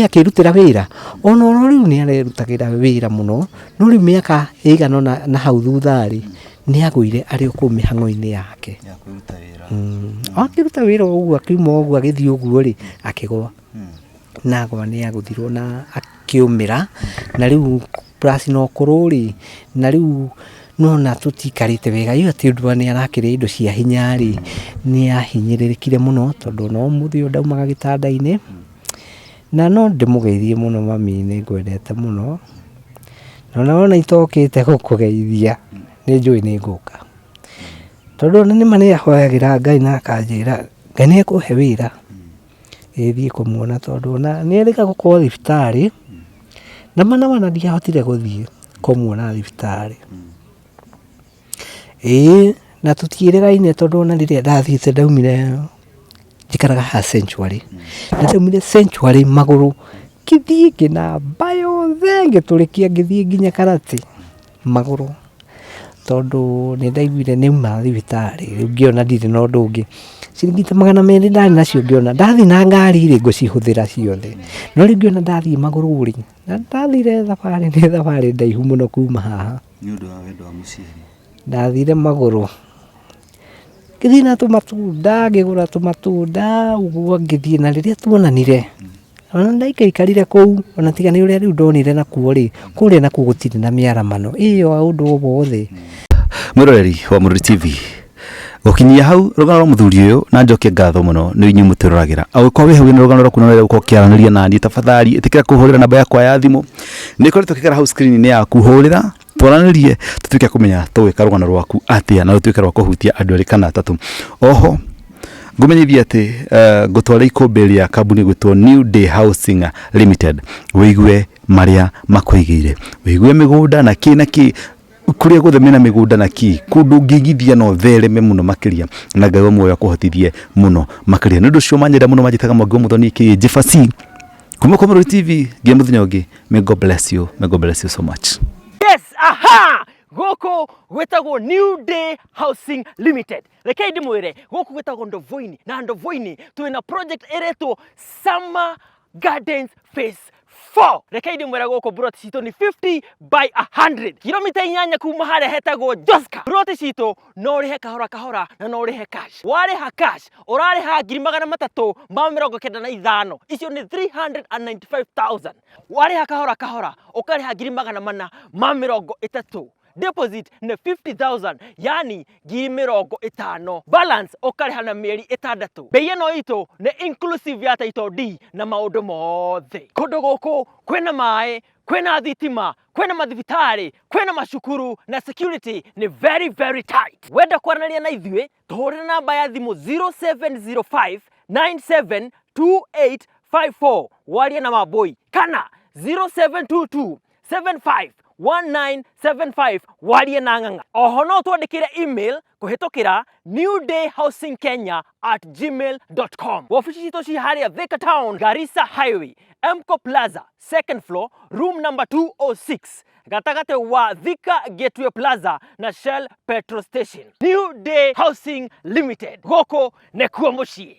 akirutira wira ona riu ni arerutagira wira muno no riu miaka igano na hau thuthari ni agwire ari ukumi hango-ini yake ya kuruta wira akiruta wira uguo akiuma uguo agithii uguo ri akigwa na agwa ni aguthirwo na akiumira na riu plus no kururi na riu nona tutikarite wega iyo ati undu ni arakire indo cia hinya ri ni ahinyiririkire muno tondu no muthi ndaumaga gitanda-ini na no ndimugeithie muno mami ni ngwendete muno na ona itokite gukugeithia ni njui ni nguka tondu ni mani ahoyagira Ngai na akanjira Ngai ni ekuhe wira ithie kumuona tondu na ni erika gukorwo thibitari na mana ndiahotire guthie kũmuona thibitarĩ. Na tũtiĩrĩgaine tondũ ona rĩrĩa ndathiĩte ndaumire njikaraga ha Sanctuary. Na ndaumire Sanctuary magũrũ ngĩthiĩ ngĩnamba yothe ngĩtũrĩkia ngĩthiĩ nginya Karati magũrũ, tondũ nĩ ndaiguire nĩuma thibitarĩ. Rĩu ngĩona ndirĩ na ũndũ ũngĩ, ciringi ta 200 ndarĩ nacio, ngĩona ndathiĩ na ngari rĩ ngũcihũthĩra ciothe, no rĩu ngĩona ndathiĩ magũrũ rĩ, na ndathire thabarĩ ndaihu mũno kuma haha nĩ ũndũ wa wendo wa mũciari. Ndathire magũrũ ngĩthiĩ na tũmatunda, ngĩgũra tũmatunda ũguo ngĩthiĩ, na rĩrĩa tuonanire ona ndaikaikarire kũu, ona tiga nĩ ũrĩa rĩu ndonire nakuo rĩ, kũrĩa nakuo gũtirĩ na mĩaramano ĩyo ũndũ o wothe. Mwĩroreri wa Mũrũri TV, gũkinyia hau rũgano rwa mũthuri ũyũ, na njokia ngatho mũno nĩ inyuĩ mũtũroragĩra. Angĩkorwo wĩ hau na rũgano rwaku na gũkorwo kĩaranĩria naniĩ, tafadhali ĩtĩkĩra kũhũrĩra namba yakwa ya thimũ nĩ ĩkoretwo ĩkĩgera hau screen-inĩ yaku. Hũrĩra twaranĩrie tũtuĩke kũmenya tũgwĩka rũgano rwaku atĩa na rũtuĩke rwa kũhutia andũ erĩ kana atatũ. Oho ngũmenyithia atĩ ngũtwara ikũmbĩ rĩa kambuni gwĩtwo New Day Housing Limited, wĩigue marĩa makwĩigĩire, wĩigue mĩgũnda na kĩ na kĩ, kũrĩa guothe mena mĩgũnda na kĩ, kũndũ ngĩigithia no thereme mũno makĩria, na Ngai wa muoyo akũhotithie mũno makĩria. Nĩ ũndũ ũcio manyenda mũno manjĩtaga Mwangi wa Muthoni kĩ Jefasi kuma kwa Mũrũri TV. Nginya mũthenya ũngĩ, may God bless you, may God bless you so much. Yes, aha! Gũkũ gwĩtagwo New Day Housing Limited. Rekei ndĩmwĩre gũkũ gwĩtagwo Ndovo-inĩ, na Ndovo-inĩ twĩna project ĩretwo Summer Gardens Phase 4. Rekei ndĩmwĩre gũkũ plot citũ nĩ 50 by 100, kilomita 8 kuma harĩa hetagwo Joska. Plot citũ no ũrĩhe kahora kahora na no ũrĩhe cash. Warĩha cash ũrarĩha 395,000, icio nĩ 395,000. Warĩha kahora kahora ũkarĩha 430,000. Deposit nĩ 50,000, yani 50,000. Balance ũkarĩha na mĩeri 6. Bei ĩno itũ nĩ inclusive ya title deed na maũndũ mothe. Kũndũ gũkũ kwĩna maĩ, kwĩna thitima, kwĩna mathibitarĩ, kwĩna macukuru, na security nĩ very very tight. Wenda kwaranĩria na ithuĩ tũhũrĩre namba ya thimũ 0705 972854 warie na Wambui, kana 0722 751975 warie na Ng'ang'a. Oho no twandĩkĩre email kũhĩtũkĩra newdayhousingkenya@gmail.com. Wabici citũ ci harĩa Thika Town, Garissa Highway, Mco Plaza, 2nd floor, room number 206, gatagatĩ wa Thika Gateway Plaza na Shell Petrol Station. New Day Housing Limited, gũkũ nĩkuo mũciĩ.